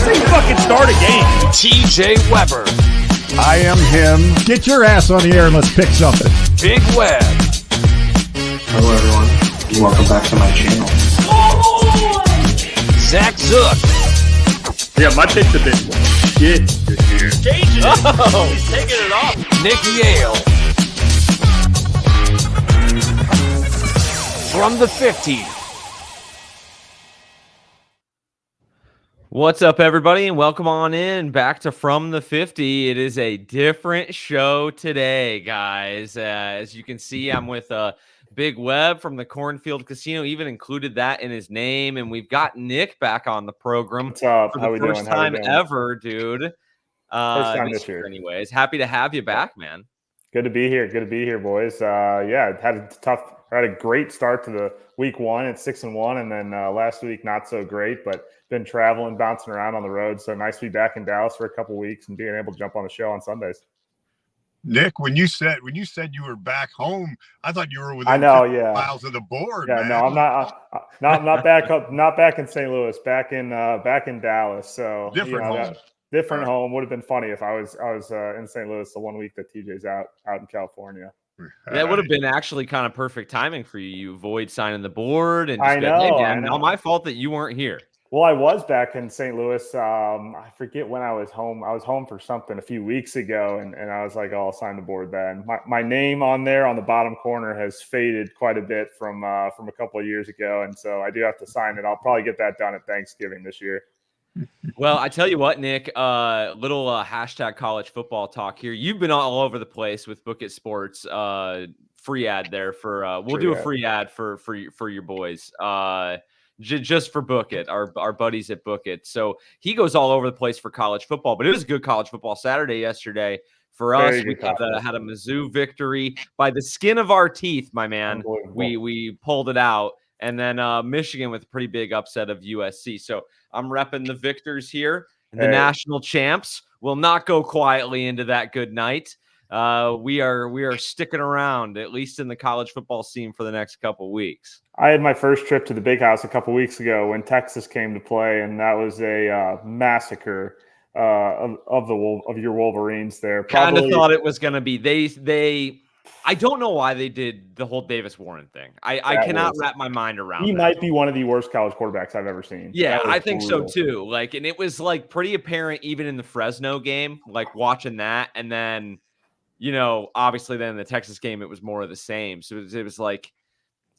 how you fucking start a game. TJ Weber. I am him. Get your ass on the air and let's pick something. Big Web. Hello, everyone. Welcome back to my channel. Zach Zook. Yeah, my pick's a bit shit this year. Changing it. He's taking it off. Nick Yale. From the 50. What's up, everybody, and welcome on in back to From the 50. It is a different show today, guys. As you can see, I'm with Big Web from the Cornfield Casino, even included that in his name, and we've got Nick back on the program. What's up? For How the we first doing? time ever, dude. First time this year. Anyways, happy to have you back, man. Good to be here. Good to be here, boys. Yeah, had a great start to the week one at 6-1, and then last week not so great, but been traveling, bouncing around on the road. So nice to be back in Dallas for a couple weeks and being able to jump on the show on Sundays. Nick, when you said you were back home, I thought you were within miles of the board. Yeah, man. no, I'm not back up, not back in St. Louis, back in Dallas. So Different home. Different home. Would have been funny if I was in St. Louis the 1 week that TJ's out in California. That would have been actually kind of perfect timing for you. You avoid signing the board, and just I know, hey, man, I know. not my fault that you weren't here. Well, I was back in St. Louis. I forget when I was home. I was home for something a few weeks ago, and I was like, oh, I'll sign the board then. My name on there on the bottom corner has faded quite a bit from a couple of years ago, and so I do have to sign it. I'll probably get that done at Thanksgiving this year. Well, I tell you what, Nick, little hashtag college football talk here. You've been all over the place with Book It Sports. Free ad there for we'll do a free ad for your boys. Just for Book It, our buddies at Book It. So he goes all over the place for college football, but it was a good college football Saturday yesterday for us. We had a Mizzou victory by the skin of our teeth, my man. We pulled it out. And then Michigan with a pretty big upset of USC. So I'm repping the victors here. And the national champs will not go quietly into that good night. We are sticking around, at least in the college football scene, for the next couple weeks. I had my first trip to the Big House a couple weeks ago when Texas came to play, and that was a massacre of your Wolverines there. Kind of thought it was going to be. They I don't know why they did the whole Davis Warren thing. I cannot wrap my mind around. He might be one of the worst college quarterbacks I've ever seen. Yeah, I think so too. Like, and it was like pretty apparent even in the Fresno game, like watching that, and then, you know, obviously then in the Texas game it was more of the same. So it was like,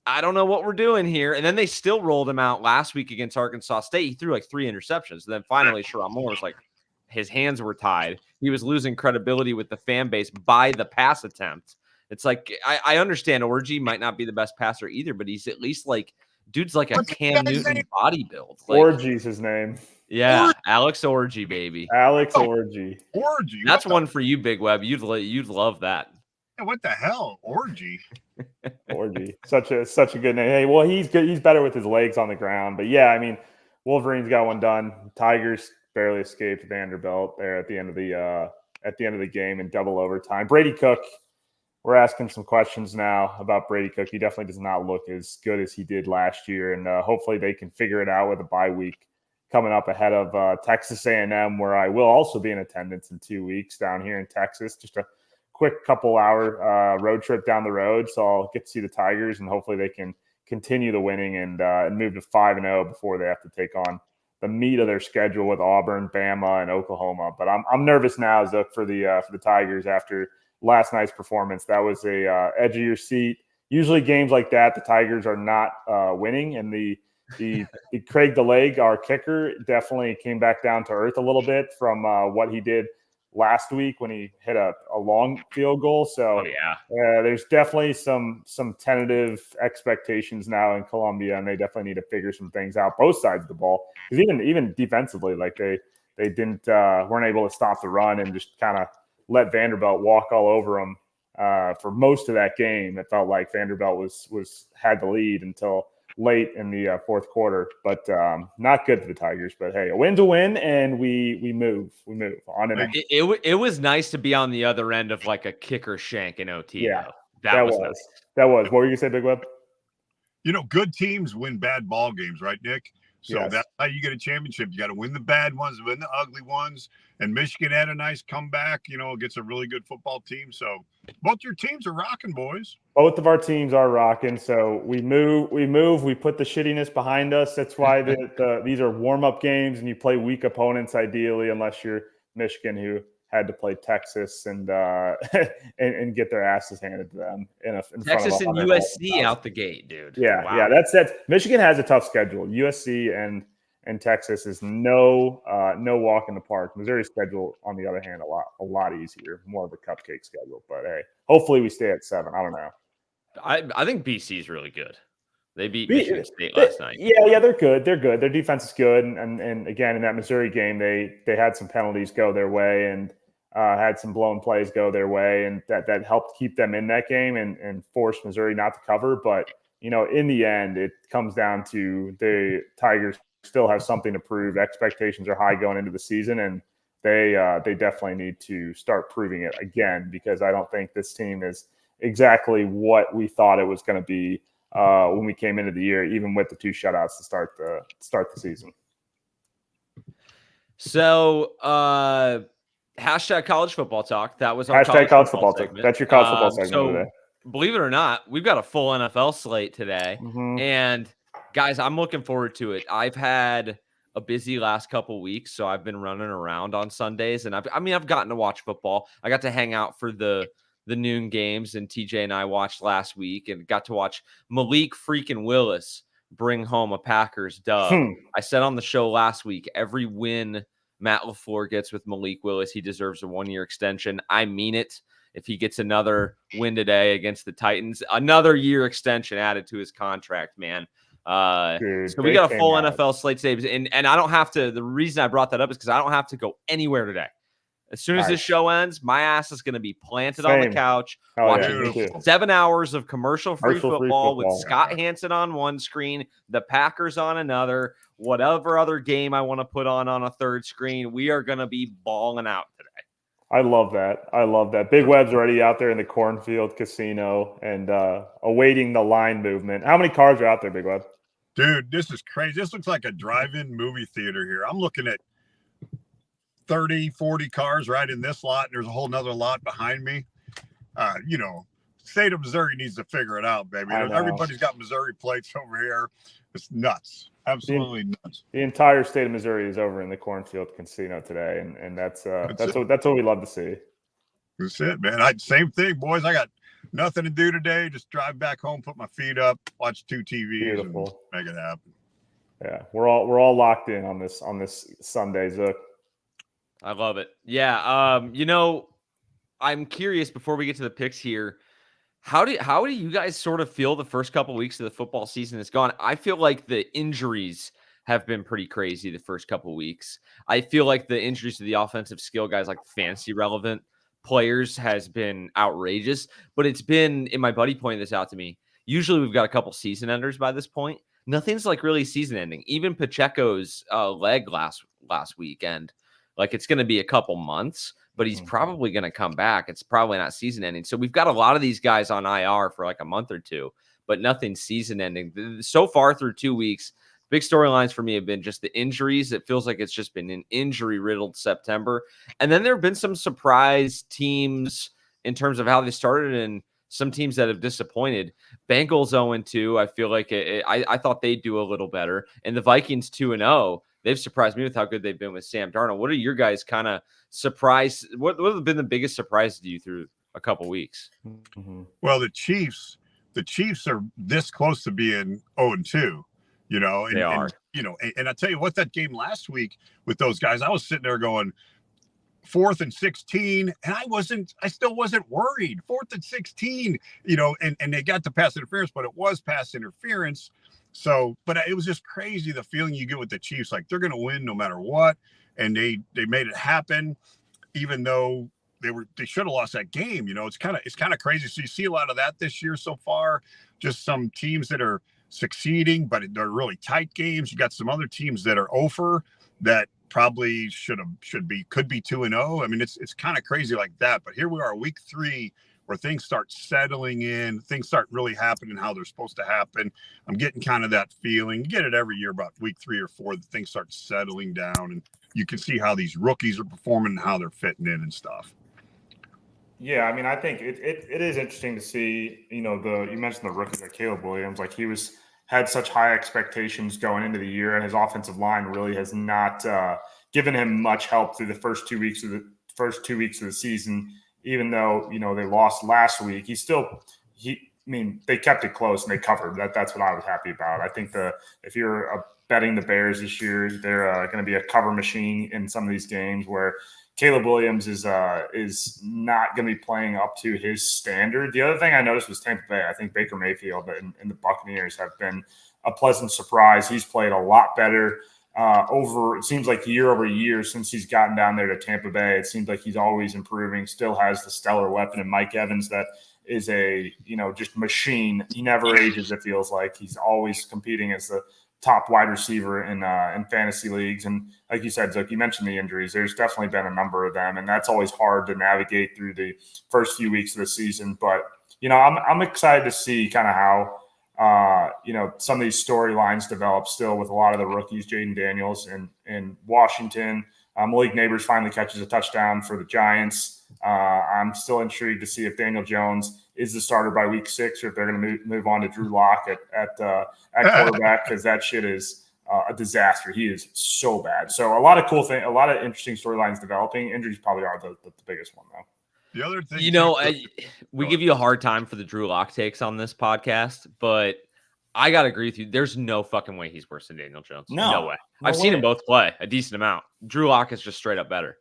I don't know what we're doing here. And then they still rolled him out last week against Arkansas State. He threw like 3 interceptions. And then finally Sherrod Moore was like, his hands were tied. He was losing credibility with the fan base by the pass attempt. It's like, I understand Orgy might not be the best passer either, but he's at least like, dude's like a Cam Newton body build. Like, Orgy's his name. Yeah, Alex Orgy, baby. Alex Orgy. Orgy. That's one for you, Big Web. You'd love that. Yeah, what the hell? Orgy. Orgy. Such a good name. Hey, well, he's good. He's better with his legs on the ground. But yeah, I mean, Wolverines got one done. Tigers barely escaped Vanderbilt there at the end of the game in double overtime. Brady Cook. We're asking some questions now about Brady Cook. He definitely does not look as good as he did last year, and hopefully they can figure it out with a bye week coming up ahead of Texas A&M, where I will also be in attendance in 2 weeks down here in Texas. Just a quick couple-hour road trip down the road, so I'll get to see the Tigers, and hopefully they can continue the winning and move to 5-0 before they have to take on the meat of their schedule with Auburn, Bama, and Oklahoma. But I'm nervous now, Zook, for the Tigers after last night's performance. That was a edge of your seat. Usually games like that, the Tigers are not winning, and the Craig DeLeg, our kicker, definitely came back down to earth a little bit from what he did last week when he hit a long field goal. So there's definitely some tentative expectations now in Columbia, and they definitely need to figure some things out, both sides of the ball. Because even defensively, like they weren't able to stop the run and just kind of let Vanderbilt walk all over them for most of that game. It felt like Vanderbilt had the lead until late in the fourth quarter, but not good for the Tigers. But hey, a win's a win, and we move on. And it was nice to be on the other end of like a kicker shank in OT. Yeah, though. That was nice. That was. What were you gonna say, Big Web? You know, good teams win bad ball games, right, Nick? So that's how you get a championship. You got to win the bad ones, win the ugly ones. And Michigan had a nice comeback, against a really good football team. So both your teams are rocking, boys. Both of our teams are rocking. So we put the shittiness behind us. That's why these are warm-up games, and you play weak opponents ideally, unless you're Michigan, who had to play Texas and and get their asses handed to them in Texas and USC out the gate, dude. Yeah, wow. Yeah. That's Michigan has a tough schedule. USC and Texas is no walk in the park. Missouri's schedule, on the other hand, a lot easier, more of a cupcake schedule. But hey, hopefully we stay at 7. I don't know. I think BC is really good. They beat Michigan State last night. Yeah, they're good. They're good. Their defense is good. And again, in that Missouri game, they had some penalties go their way and had some blown plays go their way, and that helped keep them in that game and forced Missouri not to cover. But in the end, it comes down to the Tigers still have something to prove. Expectations are high going into the season, and they definitely need to start proving it again, because I don't think this team is exactly what we thought it was going to be when we came into the year, even with the 2 shutouts to start the season. So hashtag college football talk. That was our hashtag college football talk. That's your college football segment today. Believe it or not, we've got a full NFL slate today. Mm-hmm. And guys, I'm looking forward to it. I've had a busy last couple weeks, so I've been running around on Sundays, and I've gotten to watch football. I got to hang out for the noon games, and TJ and I watched last week and got to watch Malik freaking Willis bring home a Packers dub. I said on the show last week, every win Matt LaFleur gets with Malik Willis, he deserves a 1-year extension. I mean it. If he gets another win today against the Titans, another year extension added to his contract, man. Dude, so we got a full NFL slate today, and I don't have to. The reason I brought that up is because I don't have to go anywhere today. As soon as this show ends, my ass is going to be planted on the couch watching 7 hours of commercial-free football with Scott Hansen on one screen, the Packers on another, whatever other game I want to put on a third screen. We are going to be balling out today. I love that. Big Web's already out there in the Cornfield Casino and awaiting the line movement. How many cars are out there, Big Web? Dude, this is crazy. This looks like a drive-in movie theater here. I'm looking at 30, 40 cars right in this lot. And there's a whole nother lot behind me. State of Missouri needs to figure it out, baby. Everybody's got Missouri plates over here. It's nuts. Absolutely nuts. The entire state of Missouri is over in the Cornfield Casino today, and that's what we love to see. That's it, man. Same thing, boys. I got nothing to do today. Just drive back home, put my feet up, watch 2 TVs, and make it happen. Yeah, we're all locked in on this Sunday, Zook. I love it. Yeah. I'm curious before we get to the picks here. How do you guys sort of feel the first couple of weeks of the football season has gone? I feel like the injuries have been pretty crazy the first couple of weeks. I feel like the injuries to the offensive skill guys, like fantasy relevant players, has been outrageous. But it's been, and my buddy pointed this out to me, usually we've got a couple season enders by this point. Nothing's like really season ending. Even Pacheco's leg last weekend, like it's going to be a couple months, but he's probably going to come back. It's probably not season ending. So we've got a lot of these guys on IR for like a month or two, but nothing season ending. So far through 2 weeks, big storylines for me have been just the injuries. It feels like it's just been an injury riddled September. And then there have been some surprise teams in terms of how they started and some teams that have disappointed. Bengals 0-2. I feel like I thought they'd do a little better. And the Vikings 2-0. They've surprised me with how good they've been with Sam Darnold. What are your guys kind of surprised? What have been the biggest surprises to you through a couple weeks? Well, the Chiefs are this close to being 0-2, and, they are. And I tell you what, that game last week with those guys, I was sitting there going 4th and 16, and I still wasn't worried. 4th and 16, and they got the pass interference, but it was pass interference. So, but it was just crazy, the feeling you get with the Chiefs, like they're going to win no matter what. And they made it happen, even though they should have lost that game. It's kind of crazy. So you see a lot of that this year so far, just some teams that are succeeding, but they're really tight games. You got some other teams that are over that, probably could be 2-0. I mean, it's kind of crazy like that. But here we are, week 3, where things start settling in, things start really happening how they're supposed to happen. I'm getting kind of that feeling. You get it every year about week 3 or 4 that things start settling down, and you can see how these rookies are performing and how they're fitting in and stuff. Yeah, I mean, I think it is interesting to see, you mentioned the rookie, like Caleb Williams, like he had such high expectations going into the year, and his offensive line really has not given him much help through the first 2 weeks of the season. Even though, they lost last week, they kept it close and they covered. That's what I was happy about. I think if you're betting the Bears this year, they're going to be a cover machine in some of these games where Caleb Williams is not going to be playing up to his standard. The other thing I noticed was Tampa Bay. I think Baker Mayfield and the Buccaneers have been a pleasant surprise. He's played a lot better it seems like year over year since he's gotten down there to Tampa Bay. It seems like he's always improving, still has the stellar weapon in Mike Evans that is a, just machine. He never ages, it feels like. He's always competing as the top wide receiver in fantasy leagues. And like you said, Zook, you mentioned the injuries. There's definitely been a number of them, and that's always hard to navigate through the first few weeks of the season. But, I'm excited to see kind of how, some of these storylines develop still with a lot of the rookies, Jaden Daniels in Washington. Malik Neighbors finally catches a touchdown for the Giants. I'm still intrigued to see if Daniel Jones is the starter by week 6 or if they're going to move on to Drew Lock at quarterback, because that shit is a disaster. He is so bad. So a lot of a lot of interesting storylines developing. Injuries probably are the biggest one, though. The other thing, we give you a hard time for the Drew Lock takes on this podcast, but I got to agree with you. There's no fucking way he's worse than Daniel Jones. No way. I've seen them both play a decent amount. Drew Lock is just straight up better.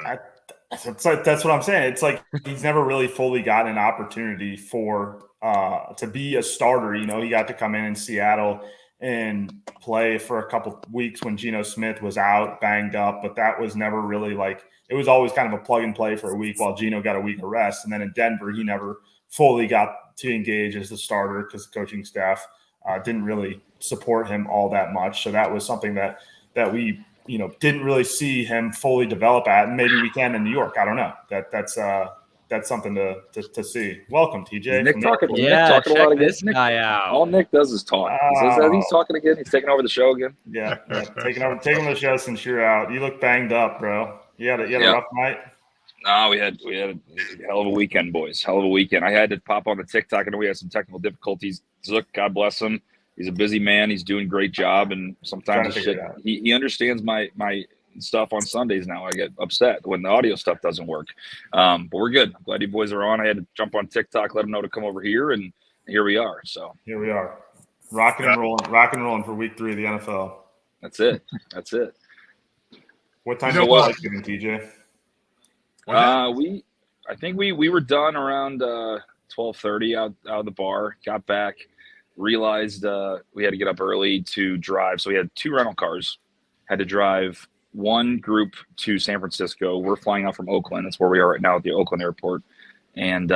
That's what I'm saying. It's like he's never really fully gotten an opportunity to be a starter. He got to come in Seattle and play for a couple weeks when Geno Smith was out, banged up, but that was never really it was always kind of a plug and play for a week while Geno got a week of rest. And then in Denver, he never fully got to engage as the starter because the coaching staff didn't really support him all that much. So that was something that we, didn't really see him fully develop at, and maybe we can in New York. I don't know. That's something to see. Welcome, TJ. Nick talking, yeah, Nick talking a lot again. This guy out. All Nick does is talk. He's talking again. He's taking over the show again. Yeah. taking over the show since you're out. You look banged up, bro. You had a rough night. No, we had a hell of a weekend, boys. Hell of a weekend. I had to pop on the TikTok. I know we had some technical difficulties. Zook, God bless him. He's a busy man. He's doing a great job, and sometimes he understands my stuff on Sundays now. I get upset when the audio stuff doesn't work. But we're good. I'm glad you boys are on. I had to jump on TikTok, let them know to come over here, and here we are. So here we are, rocking and rolling for week 3 of the NFL. That's it. What time do you like giving, TJ? I think we were done around 12:30 out of the bar. Got back, realized we had to get up early to drive. So we had 2 rental cars. Had to drive one group to San Francisco. We're flying out from Oakland. That's where we are right now at the Oakland airport. And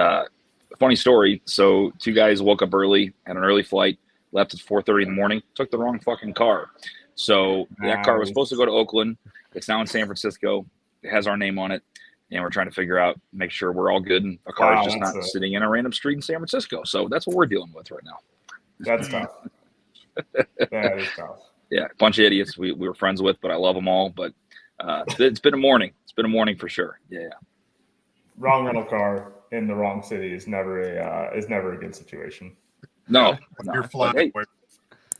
funny story. So 2 guys woke up early, had an early flight, left at 4:30 in the morning, took the wrong fucking car. So that car was supposed to go to Oakland. It's now in San Francisco. It has our name on it. And we're trying to figure out, make sure we're all good. And our car is just not sitting in a random street in San Francisco. So that's what we're dealing with right now. That's tough. That is tough. Yeah, a bunch of idiots we were friends with, but I love them all. But it's been a morning. It's been a morning for sure. Yeah. Wrong rental car in the wrong city is never a good situation. No. You're flying.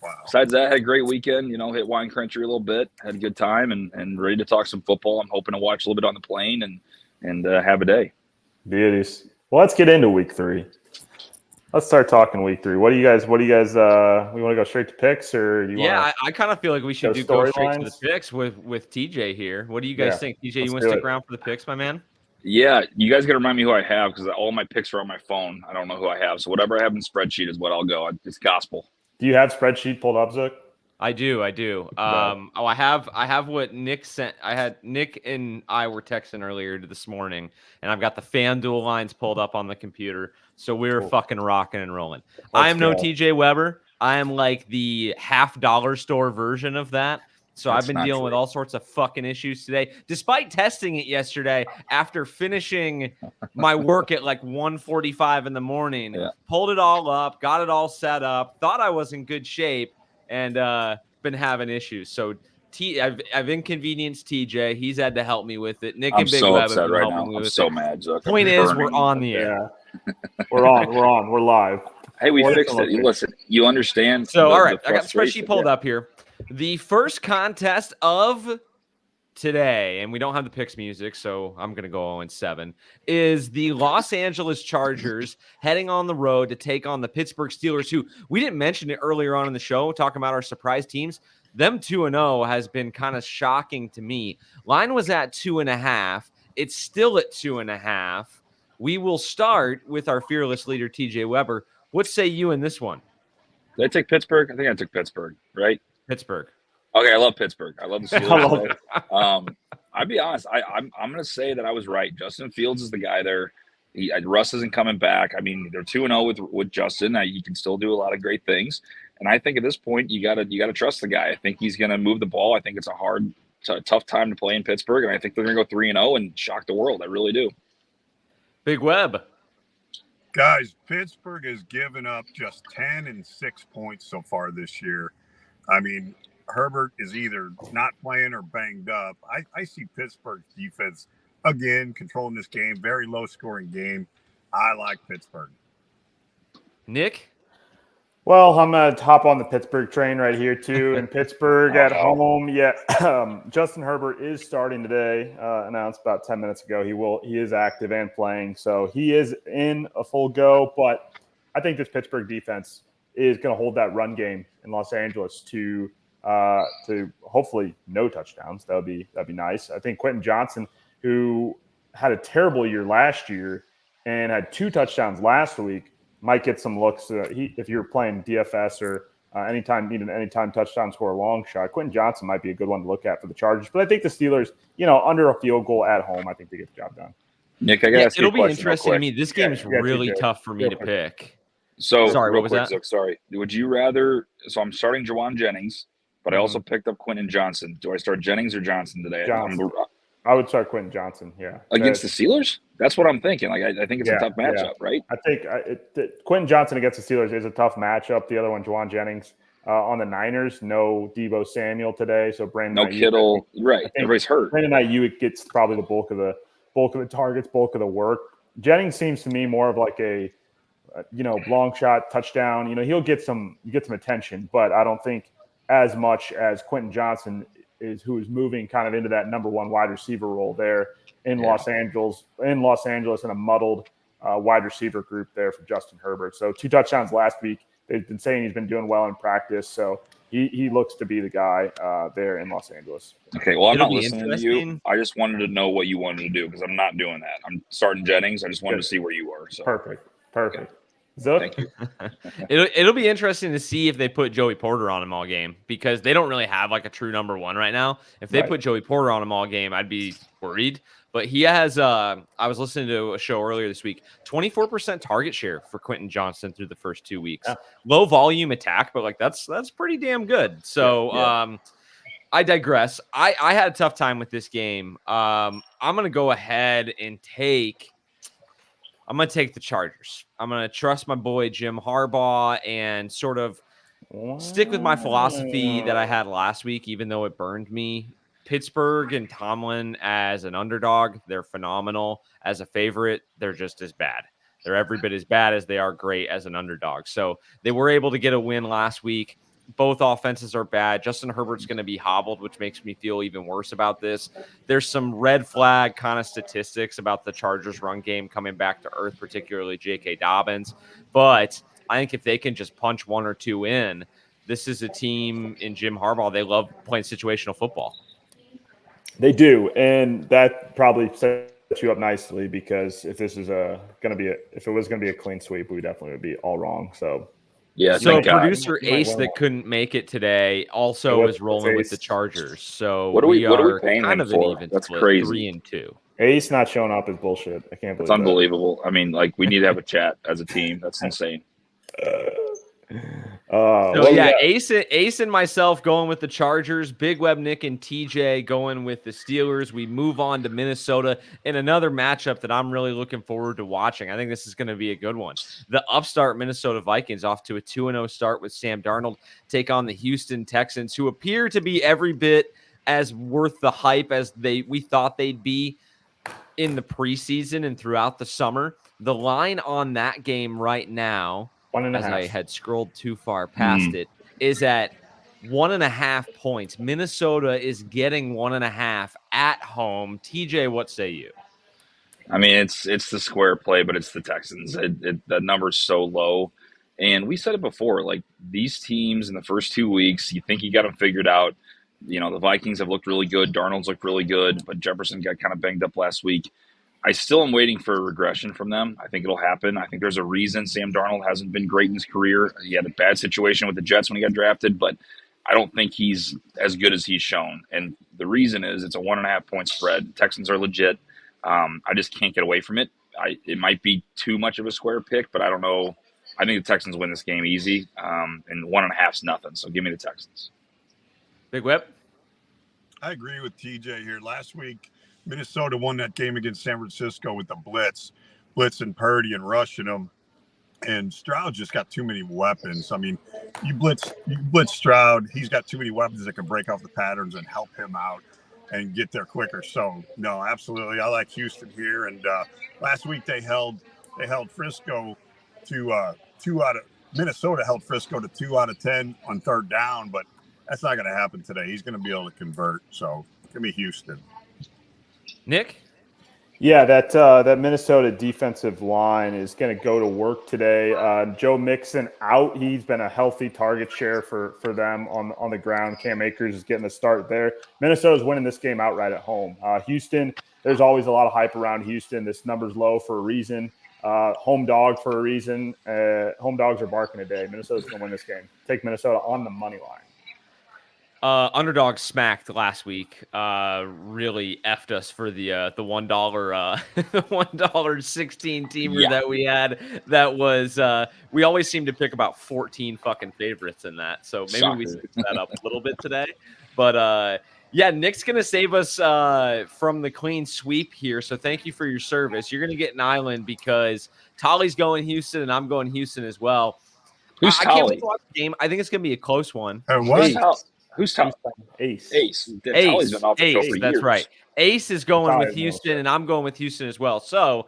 Wow. Besides that, had a great weekend. Hit wine country a little bit. Had a good time and ready to talk some football. I'm hoping to watch a little bit on the plane and have a day. Beauties. Well, let's get into week 3. Let's start talking week 3. What do you guys? We want to go straight to picks, or do you? Yeah, I kind of feel like we should go straight to the picks with TJ here. What do you guys think, TJ? You want to stick around for the picks, my man? Yeah, you guys got to remind me who I have because all my picks are on my phone. I don't know who I have, so whatever I have in the spreadsheet is what I'll go. It's gospel. Do you have spreadsheet pulled up, Zook? I do. I have what Nick sent. I had Nick and I were texting earlier this morning, and I've got the FanDuel lines pulled up on the computer. So we're fucking rocking and rolling. I am no TJ Weber. I am like the $50 store version of that. So I've been dealing with all sorts of fucking issues today, despite testing it yesterday after finishing my work at like 1:45 in the morning. Yeah. Pulled it all up, got it all set up, thought I was in good shape, and been having issues. So I've inconvenienced TJ. He's had to help me with it. Nick I'm and Big so Web have upset been right helping now. me I'm with so it. mad, Zuck. Point I'm is, we're burning. on the air. Yeah. We're on. We're live. Hey, we fixed it. Listen, you understand. So, the, all right, the I got the frustration. spreadsheet pulled up here. The first contest of today, and we don't have the picks music, so I'm going to go 0-7, is the Los Angeles Chargers heading on the road to take on the Pittsburgh Steelers, who we didn't mention it earlier on in the show, talking about our surprise teams. Them 2-0 has been kind of shocking to me. Line was at 2.5. It's still at 2.5. We will start with our fearless leader, TJ Weber. What say you in this one? Did I take Pittsburgh? I think I took Pittsburgh, right? Pittsburgh. Okay, I love Pittsburgh. I love the Steelers. I'd be honest. I'm going to say that I was right. Justin Fields is the guy there. Russ isn't coming back. I mean, they're 2-0 with Justin. He can still do a lot of great things. And I think at this point, you gotta trust the guy. I think he's going to move the ball. I think it's a tough time to play in Pittsburgh, and I think they're going to go 3-0 and shock the world. I really do. Big Web. Guys, Pittsburgh has given up just 10 and 6 points so far this year. I mean, Herbert is either not playing or banged up. I see Pittsburgh's defense, again, controlling this game. Very low-scoring game. I like Pittsburgh. Nick? Well, I'm going to hop on the Pittsburgh train right here, too. In Pittsburgh at home, Justin Herbert is starting today, announced about 10 minutes ago. He is active and playing, so he is in a full go. But I think this Pittsburgh defense is going to hold that run game in Los Angeles to hopefully no touchdowns. That'd be nice. I think Quentin Johnson, who had a terrible year last year and had 2 touchdowns last week, might get some looks. If you're playing DFS or anytime touchdown score a long shot, Quentin Johnson might be a good one to look at for the Chargers. But I think the Steelers, under a field goal at home, I think they get the job done. Nick, I got to ask you a it'll be question interesting to me. This game is really tough for me to pick. So, sorry, real what was quick, that? Zook, sorry. Would you rather? So I'm starting Jawan Jennings, but I also picked up Quentin Johnson. Do I start Jennings or Johnson today? Johnson. I would start Quentin Johnson. Yeah, against the Steelers. That's what I'm thinking. Like I think it's a tough matchup, right? I think Quentin Johnson against the Steelers is a tough matchup. The other one, Jawan Jennings, on the Niners. No Deebo Samuel today, so Brandon. No Kittle. Right, everybody's hurt. Brandon Ayuk gets probably the bulk of the targets, bulk of the work. Jennings seems to me more of like a long shot touchdown. He'll get some attention, but I don't think as much as Quentin Johnson who is moving kind of into that number one wide receiver role there in Los Angeles in a muddled wide receiver group there for Justin Herbert. So 2 touchdowns last week. They've been saying he's been doing well in practice. So he looks to be the guy there in Los Angeles. Okay, well, I'm not listening to you. I just wanted to know what you wanted to do because I'm not doing that. I'm starting Jennings. I just wanted to see where you were. So. Perfect. Okay. Thank you. It'll be interesting to see if they put Joey Porter on him all game because they don't really have like a true number one right now. If they put Joey Porter on him all game, I'd be worried. But he has I was listening to a show earlier this week, 24% target share for Quentin Johnson through the first 2 weeks. Yeah. Low volume attack, but like that's pretty damn good. So I digress. I had a tough time with this game. I'm gonna go ahead and take the Chargers. I'm going to trust my boy Jim Harbaugh and sort of stick with my philosophy that I had last week, even though it burned me. Pittsburgh and Tomlin as an underdog, they're phenomenal. As a favorite, they're just as bad. They're every bit as bad as they are great as an underdog. So they were able to get a win last week. Both offenses are bad. Justin Herbert's going to be hobbled, which makes me feel even worse about this. There's some red flag kind of statistics about the Chargers run game coming back to earth, particularly J.K. Dobbins. But I think if they can just punch 1 or 2 in, this is a team in Jim Harbaugh. They love playing situational football. They do, and that probably sets you up nicely because if this is if it was going to be a clean sweep, we definitely would be all wrong. So. Yeah. So producer Ace that couldn't make it today also is rolling with the Chargers. So what are we paying kind him of for? an even That's split, crazy. 3-2. Ace not showing up is bullshit. I can't believe it's unbelievable. I mean, like we need to have a chat as a team. That's insane. So yeah, Ace and myself going with the Chargers, Big Web, Nick, and TJ going with the Steelers. We move on to Minnesota in another matchup that I'm really looking forward to watching. I think this is going to be a good one. The upstart Minnesota Vikings off to a 2-0 start with Sam Darnold take on the Houston Texans, who appear to be every bit as worth the hype as we thought they'd be in the preseason and throughout the summer. The line on that game right now, 1.5. as I had scrolled too far past it, is at 1.5 points. Minnesota is getting 1.5 at home. TJ, what say you? I mean, it's the square play, but it's the Texans. The number's so low. And we said it before, like these teams in the first 2 weeks, you think you got them figured out. You know, the Vikings have looked really good. Darnold's looked really good, but Jefferson got kind of banged up last week. I still am waiting for a regression from them. I think it'll happen. I think there's a reason Sam Darnold hasn't been great in his career. He had a bad situation with the Jets when he got drafted, but I don't think he's as good as he's shown. And the reason is it's a 1.5 point spread. Texans are legit. I just can't get away from it. It might be too much of a square pick, but I don't know. I think the Texans win this game easy, and 1.5's nothing. So give me the Texans. Big Web? I agree with TJ here. Last week, Minnesota won that game against San Francisco with the blitzing Purdy and rushing them. And Stroud just got too many weapons. I mean, you blitz Stroud. He's got too many weapons that can break off the patterns and help him out and get there quicker. So, no, absolutely. I like Houston here. And last week they held Frisco to Minnesota held Frisco to 2 out of 10 on third down, but that's not going to happen today. He's going to be able to convert. So, give me Houston. Nick? Yeah, that Minnesota defensive line is going to go to work today. Joe Mixon out. He's been a healthy target share for them on the ground. Cam Akers is getting the start there. Minnesota's winning this game outright at home. Houston, there's always a lot of hype around Houston. This number's low for a reason. Home dog for a reason. Home dogs are barking today. Minnesota's going to win this game. Take Minnesota on the money line. Underdog smacked last week. Really effed us for the $1 $1.16 teamer that we had. That was we always seem to pick about 14 fucking favorites in that. So maybe we switch that up a little bit today. But yeah, Nick's gonna save us from the clean sweep here. So thank you for your service. You're gonna get an island because Tolly's going Houston and I'm going Houston as well. Who's I can't Tolly? wait to watch the game. I think it's gonna be a close one. Who's Tolly? Ace. Ace. Tolly's been off the show for that's years. right. Ace is going with Houston, and I'm going with Houston as well. So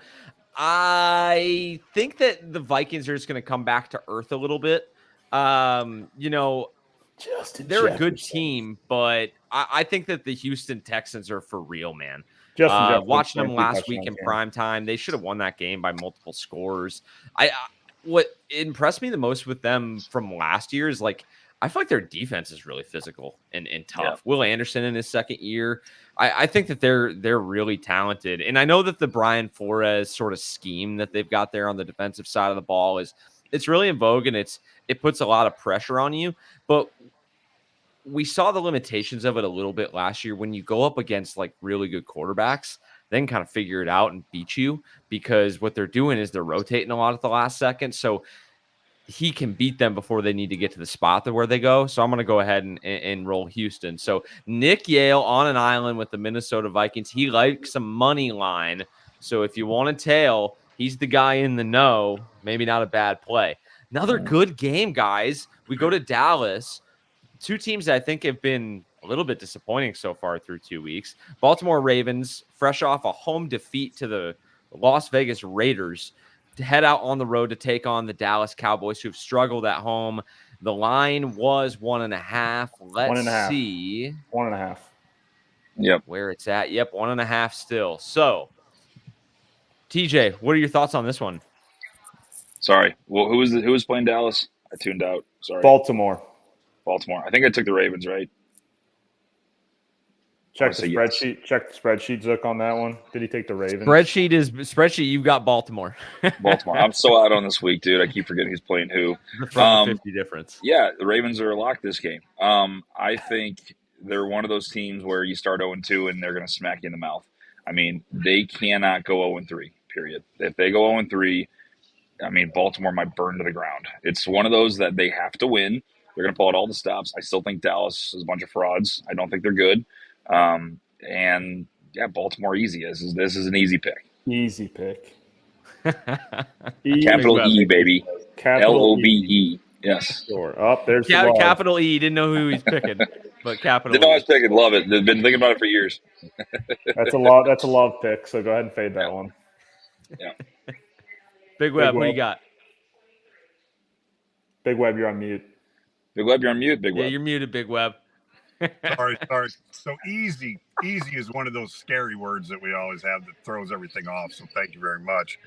I think that the Vikings are just going to come back to earth a little bit. You know, they're a good team, but I think that the Houston Texans are for real, man. Watching them last week in prime time, they should have won that game by multiple scores. What impressed me the most with them from last year is like, I feel like their defense is really physical and tough. Yeah. Will Anderson in his second year, I think that they're really talented. And I know that the Brian Flores sort of scheme that they've got there on the defensive side of the ball it's really in vogue and it puts a lot of pressure on you. But we saw the limitations of it a little bit last year when you go up against like really good quarterbacks, then kind of figure it out and beat you because what they're doing is they're rotating a lot at the last second. So he can beat them before they need to get to the spot where they go. So I'm going to go ahead and roll Houston. So Nick Yale on an island with the Minnesota Vikings. He likes a money line. So if you want a tail, he's the guy in the know. Maybe not a bad play. Another good game, guys. We go to Dallas. Two teams that I think have been a little bit disappointing so far through 2 weeks. Baltimore Ravens, fresh off a home defeat to the Las Vegas Raiders, to head out on the road to take on the Dallas Cowboys, who've struggled at home. The line was 1.5. Let's see. 1.5. Yep. Where it's at. Yep, 1.5 still. So, TJ, what are your thoughts on this one? Sorry. Well, who was playing Dallas? I tuned out. Sorry. Baltimore. I think I took the Ravens, right? Check the spreadsheet. Yes. Check the spreadsheet, Zook, on that one. Did he take the Ravens? Spreadsheet. You've got Baltimore. Baltimore. I'm so out on this week, dude. I keep forgetting who's playing who. From 50 difference. Yeah, the Ravens are a lock this game. I think they're one of those teams where you start 0-2 and they're going to smack you in the mouth. I mean, they cannot go 0-3. Period. If they go 0-3, I mean, Baltimore might burn to the ground. It's one of those that they have to win. They're going to pull out all the stops. I still think Dallas is a bunch of frauds. I don't think they're good. And yeah, Baltimore easy. This is an easy pick. Easy pick. Capital E, baby. Capital LOVE. Yes. Sure. Oh, there's the love. Capital E. Didn't know who he's picking, but capital Didn't know I E. was picking. Love it. They've been thinking about it for years. That's a love. That's a love pick. So go ahead and fade that one. Yeah. Big Web, who Web. you got? Big Web, you're on mute. Big Web, you're on mute. Big Web. Yeah, you're muted, Big Web. Sorry. So easy is one of those scary words that we always have that throws everything off. So thank you very much.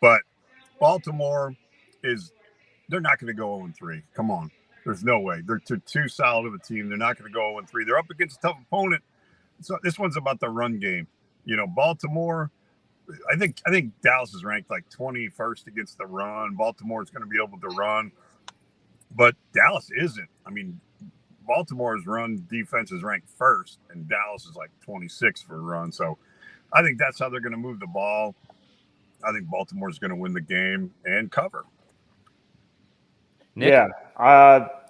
But Baltimore they're not going to go 0-3. Come on. There's no way. They're too solid of a team. They're not going to go 0-3. They're up against a tough opponent. So this one's about the run game. Baltimore, I think Dallas is ranked like 21st against the run. Baltimore is going to be able to run. But Dallas isn't. I mean, Baltimore's run defense is ranked first, and Dallas is like 26th for a run. So I think that's how they're going to move the ball. I think Baltimore's going to win the game and cover. Nick? Yeah,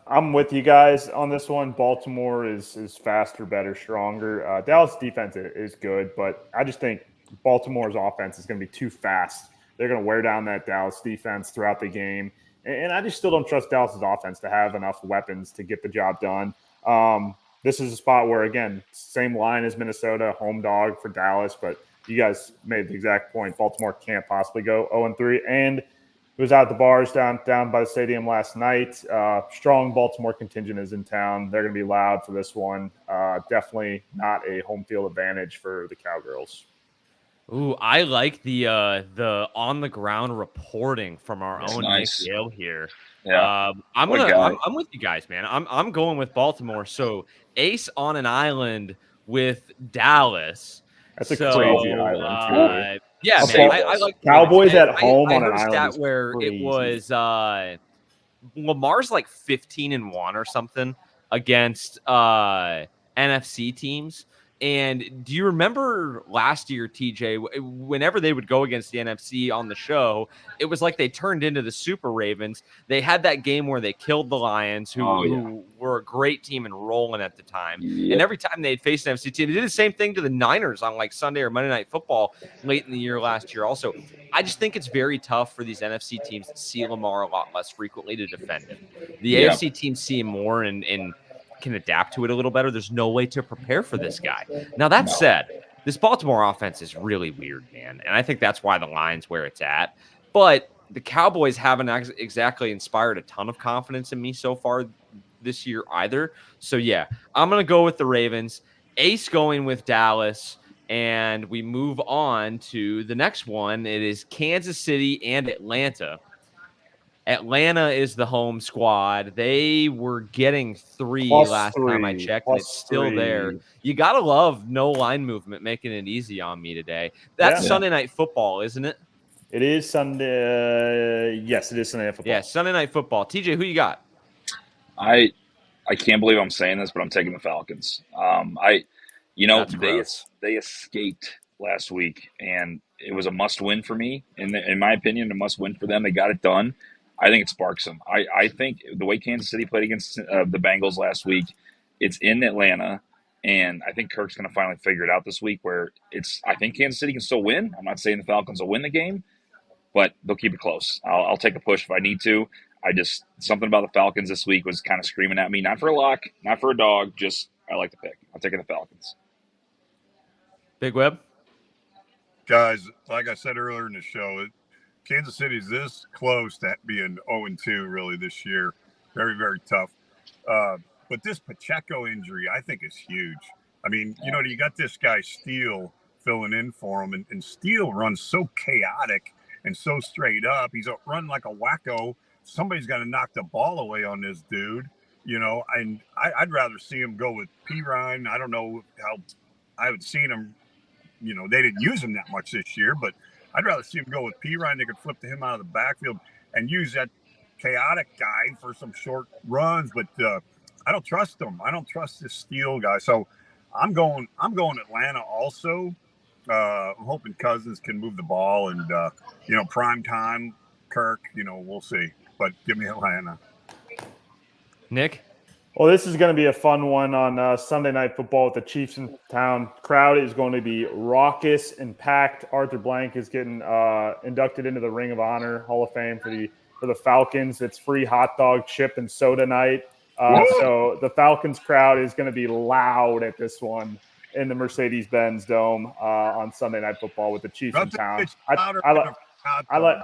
I'm with you guys on this one. Baltimore is faster, better, stronger. Dallas defense is good, but I just think Baltimore's offense is going to be too fast. They're going to wear down that Dallas defense throughout the game. And I just still don't trust Dallas's offense to have enough weapons to get the job done. This is a spot where, again, same line as Minnesota, home dog for Dallas, but you guys made the exact point. Baltimore can't possibly go 0-3. And it was out at the bars down by the stadium last night. Strong Baltimore contingent is in town. They're going to be loud for this one. Definitely not a home field advantage for the Cowgirls. Ooh, I like the on the ground reporting from our own nice. Nick Yale here. Yeah. I'm with you guys, man. I'm going with Baltimore. So Ace on an island with Dallas. That's a crazy island. Yeah, man, I like Cowboys at home on an island. island. Where crazy. It was Lamar's like 15-1 or something against NFC teams. And do you remember last year, TJ, whenever they would go against the NFC on the show, it was like they turned into the Super Ravens. They had that game where they killed the Lions, who were a great team and rolling at the time. Yep. And every time they'd face an NFC team, they did the same thing to the Niners on like Sunday or Monday Night Football late in the year last year also. I just think it's very tough for these NFC teams that see Lamar a lot less frequently to defend him. The AFC teams see him more and can adapt to it a little better. There's no way to prepare for this guy. Now, that said, this Baltimore offense is really weird, man. And I think that's why the line's where it's at. But the Cowboys haven't exactly inspired a ton of confidence in me so far this year either. So, yeah, I'm going to go with the Ravens. Ace going with Dallas. And we move on to the next one. It is Kansas City and Atlanta. Atlanta is the home squad. They were getting +3 last time I checked. And it's still there. You got to love no line movement making it easy on me today. That's Sunday Night Football, isn't it? It is Sunday. Yes, it is Sunday Night Football. Yeah, Sunday Night Football. TJ, who you got? I can't believe I'm saying this, but I'm taking the Falcons. They escaped last week, and it was a must-win for me. In my opinion, a must-win for them. They got it done. I think it sparks them. I think the way Kansas City played against the Bengals last week, it's in Atlanta, and I think Kirk's going to finally figure it out this week where I think Kansas City can still win. I'm not saying the Falcons will win the game, but they'll keep it close. I'll take a push if I need to. Something about the Falcons this week was kind of screaming at me, not for a lock, not for a dog, just I like the pick. I'm taking the Falcons. Big Web? Guys, like I said earlier in the show, Kansas City's this close to being 0-2 really this year. Very, very tough. But this Pacheco injury, I think, is huge. I mean, you got this guy Steele filling in for him, and Steele runs so chaotic and so straight up. He's run like a wacko. Somebody's got to knock the ball away on this dude, and I'd rather see him go with Pirine. I don't know how I haven't seen him. They didn't use him that much this year, but I'd rather see him go with Pirine. They could flip to him out of the backfield and use that chaotic guy for some short runs. But I don't trust him. I don't trust this Steele guy. So I'm going Atlanta also. I'm hoping Cousins can move the ball and prime time Kirk. We'll see. But give me Atlanta. Nick? Well, this is going to be a fun one on Sunday Night Football with the Chiefs in town. Crowd is going to be raucous and packed. Arthur Blank is getting inducted into the Ring of Honor Hall of Fame for the Falcons. It's free hot dog, chip, and soda night. So the Falcons crowd is going to be loud at this one in the Mercedes-Benz Dome on Sunday Night Football with the Chiefs in town. I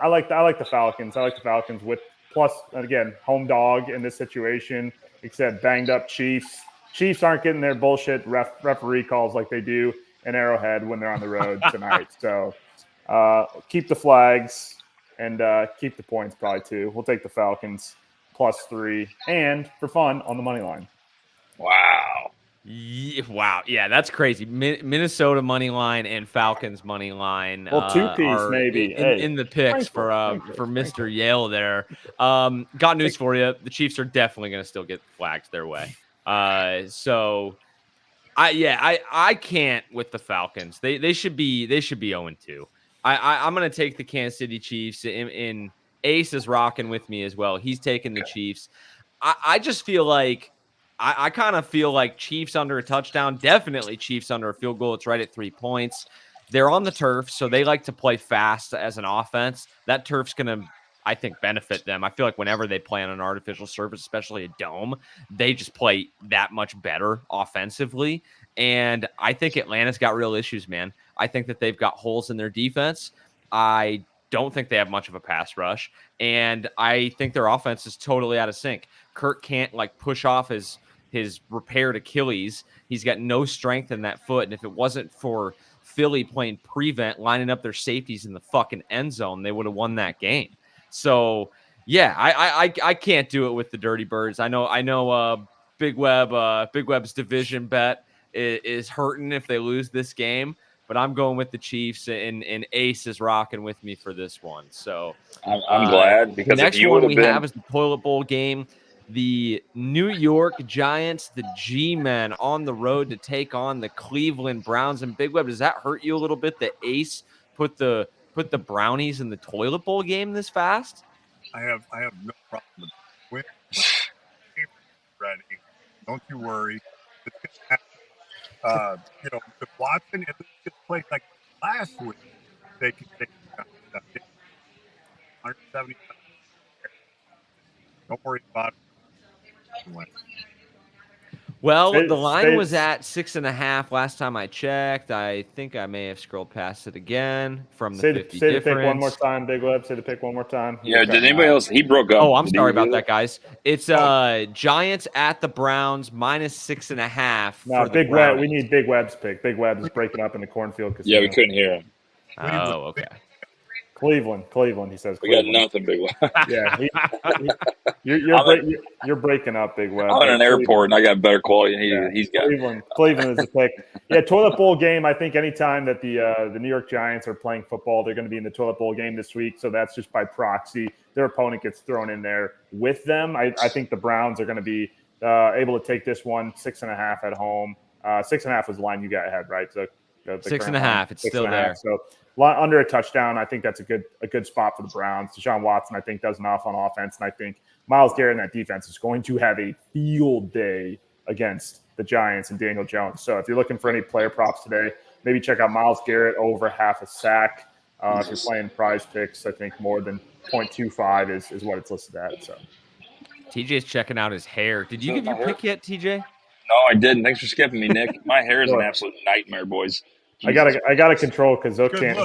like the Falcons. I like the Falcons with plus again home dog in this situation. Except banged up Chiefs. Chiefs aren't getting their bullshit referee calls like they do in Arrowhead when they're on the road tonight. So keep the flags and keep the points probably too. We'll take the Falcons +3 and for fun on the money line. Wow. Wow. Yeah, that's crazy. Minnesota money line and Falcons money line. Well, two-piece maybe. In the picks for Mr. Yale there. Got news for you. The Chiefs are definitely going to still get flags their way. So I can't with the Falcons. They should be 0-2. I'm going to take the Kansas City Chiefs. In Ace is rocking with me as well. He's taking the Chiefs. I just feel like I kind of feel like Chiefs under a touchdown, definitely Chiefs under a field goal. It's right at 3 points. They're on the turf, so they like to play fast as an offense. That turf's going to, I think, benefit them. I feel like whenever they play on an artificial surface, especially a dome, they just play that much better offensively. And I think Atlanta's got real issues, man. I think that they've got holes in their defense. I don't think they have much of a pass rush. And I think their offense is totally out of sync. Kirk can't push off his repaired Achilles. He's got no strength in that foot. And if it wasn't for Philly playing prevent, lining up their safeties in the fucking end zone, they would have won that game. So yeah, I can't do it with the Dirty Birds. I know Big Web's division bet is hurting if they lose this game, but I'm going with the Chiefs, and Ace is rocking with me for this one. So I'm glad, because the next if you one would we have been, have is the Toilet Bowl game. The New York Giants, the G-Men, on the road to take on the Cleveland Browns. And Big Web, does that hurt you a little bit that Ace put the Brownies in the Toilet Bowl game this fast? I have no problem with it. Ready. Don't you worry. If Watson just played like last week, they can take 170. Don't worry about it. Well, the line was at 6.5 last time I checked. I think I may have scrolled past it again from the 50 say difference. the pick one more time, Big Web. Say the pick one more time. Yeah, did anybody else? He broke up. Oh, I'm sorry about that, guys. It's Giants at the Browns -6.5. No, Big Web. We need Big Web's pick. Big Web is breaking up in the cornfield. Yeah, we couldn't hear him. Oh, okay. Cleveland. He says We got Cleveland. nothing, Big Web. Yeah, you're breaking up, Big Web. I'm in an airport and I got better quality than he's got. Cleveland is the pick. Yeah, Toilet Bowl game. I think anytime that the New York Giants are playing football, they're going to be in the Toilet Bowl game this week. So that's just by proxy. Their opponent gets thrown in there with them. I think the Browns are going to be able to take this one 6.5 at home. 6.5 was the line you got ahead, right? So 6.5. It's still there. So under a touchdown, I think that's a good spot for the Browns. Deshaun Watson, I think, does enough on offense, and I think Myles Garrett and that defense is going to have a field day against the Giants and Daniel Jones. So if you're looking for any player props today, maybe check out Myles Garrett over half a sack. If you're playing prize picks, I think more than 0.25 is what it's listed at. So TJ's checking out his hair. Did you give your pick yet, TJ? No, I didn't. Thanks for skipping me, Nick. My hair is an absolute nightmare, boys. I got to control because Zook can't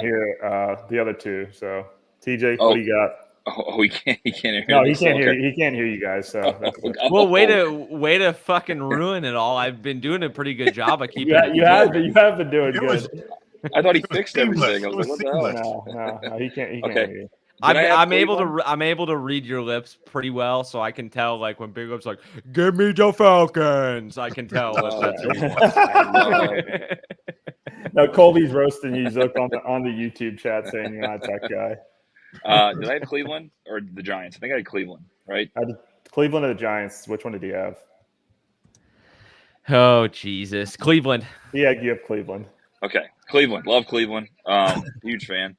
hear the other two. So TJ, what do you got? Oh, he can't hear. No, he can't hear. He can't hear you guys. So well, way to fucking ruin it all. I've been doing a pretty good job of keeping. You have been doing good. I thought he fixed everything. I was like, what the hell? No, he can't hear you. I'm able to read your lips pretty well, so I can tell when Big Up's like, "Give me the Falcons," I can tell. No, Colby's roasting you, Zook, on the YouTube chat, saying you're not that guy. Did I have Cleveland or the Giants? I think I had Cleveland, right? I did Cleveland or the Giants. Which one did you have? Oh, Jesus. Cleveland. Yeah, you have Cleveland. Okay. Cleveland. Love Cleveland. Huge fan.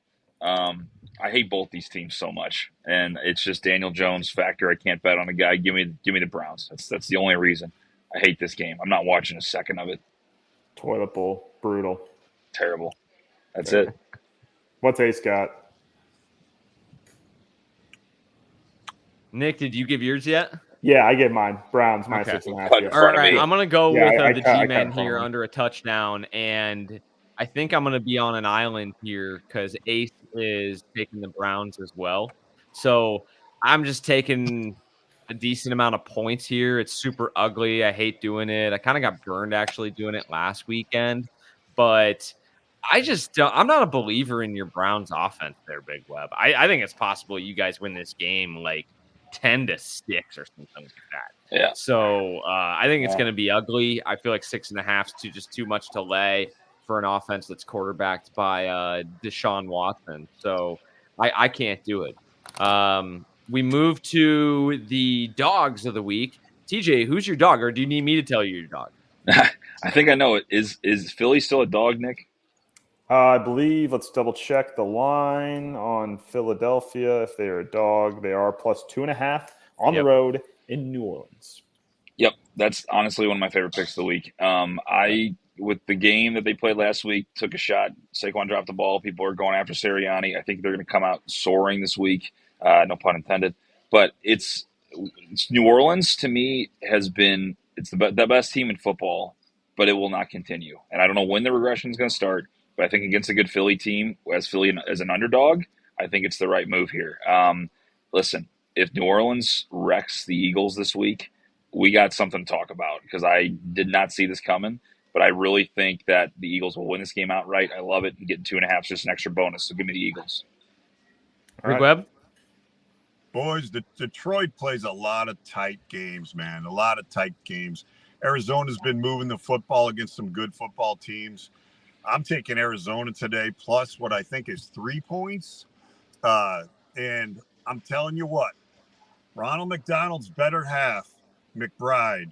I hate both these teams so much, and it's just Daniel Jones factor. I can't bet on a guy. Give me the Browns. That's the only reason. I hate this game. I'm not watching a second of it. Toilet bowl, brutal. Terrible. That's it. What's Ace got? Nick, did you give yours yet? Yeah, I get mine. Browns minus Okay. 6.5. Cut Yeah. in All front of right, me. I'm gonna go Yeah, with I the cut G-Man in front here of me. under a touchdown, and I think I'm gonna be on an island here because Ace is taking the Browns as well. So I'm just taking a decent amount of points here. It's super ugly. I hate doing it. I kind of got burned actually doing it last weekend, but I just don't, I'm not a believer in your Browns offense there, Big Web. I think it's possible you guys win this game like 10-6 or something like that. Yeah. So I think it's Yeah. going to be ugly. I feel like 6.5 is just too much to lay for an offense that's quarterbacked by Deshaun Watson. So I can't do it. We move to the dogs of the week. TJ, who's your dog, or do you need me to tell you your dog? I think I know it. Is Philly still a dog, Nick? I believe, let's double check the line on Philadelphia. If they're a dog, they are plus 2.5 on the Yep. road in New Orleans. Yep, that's honestly one of my favorite picks of the week. I with the game that they played last week, took a shot. Saquon dropped the ball. People are going after Sirianni. I think they're going to come out soaring this week. No pun intended. But it's New Orleans to me has been the best team in football, but it will not continue. And I don't know when the regression is going to start. But I think against a good Philly team, as Philly as an underdog, I think it's the right move here. Listen, if New Orleans wrecks the Eagles this week, we got something to talk about because I did not see this coming. But I really think that the Eagles will win this game outright. I love it. And getting 2.5 is just an extra bonus. So give me the Eagles. All Big right. Web? Boys, Detroit plays a lot of tight games, man. A lot of tight games. Arizona's been moving the football against some good football teams. I'm taking Arizona today, plus what I think is 3 points. And I'm telling you what, Ronald McDonald's better half, McBride.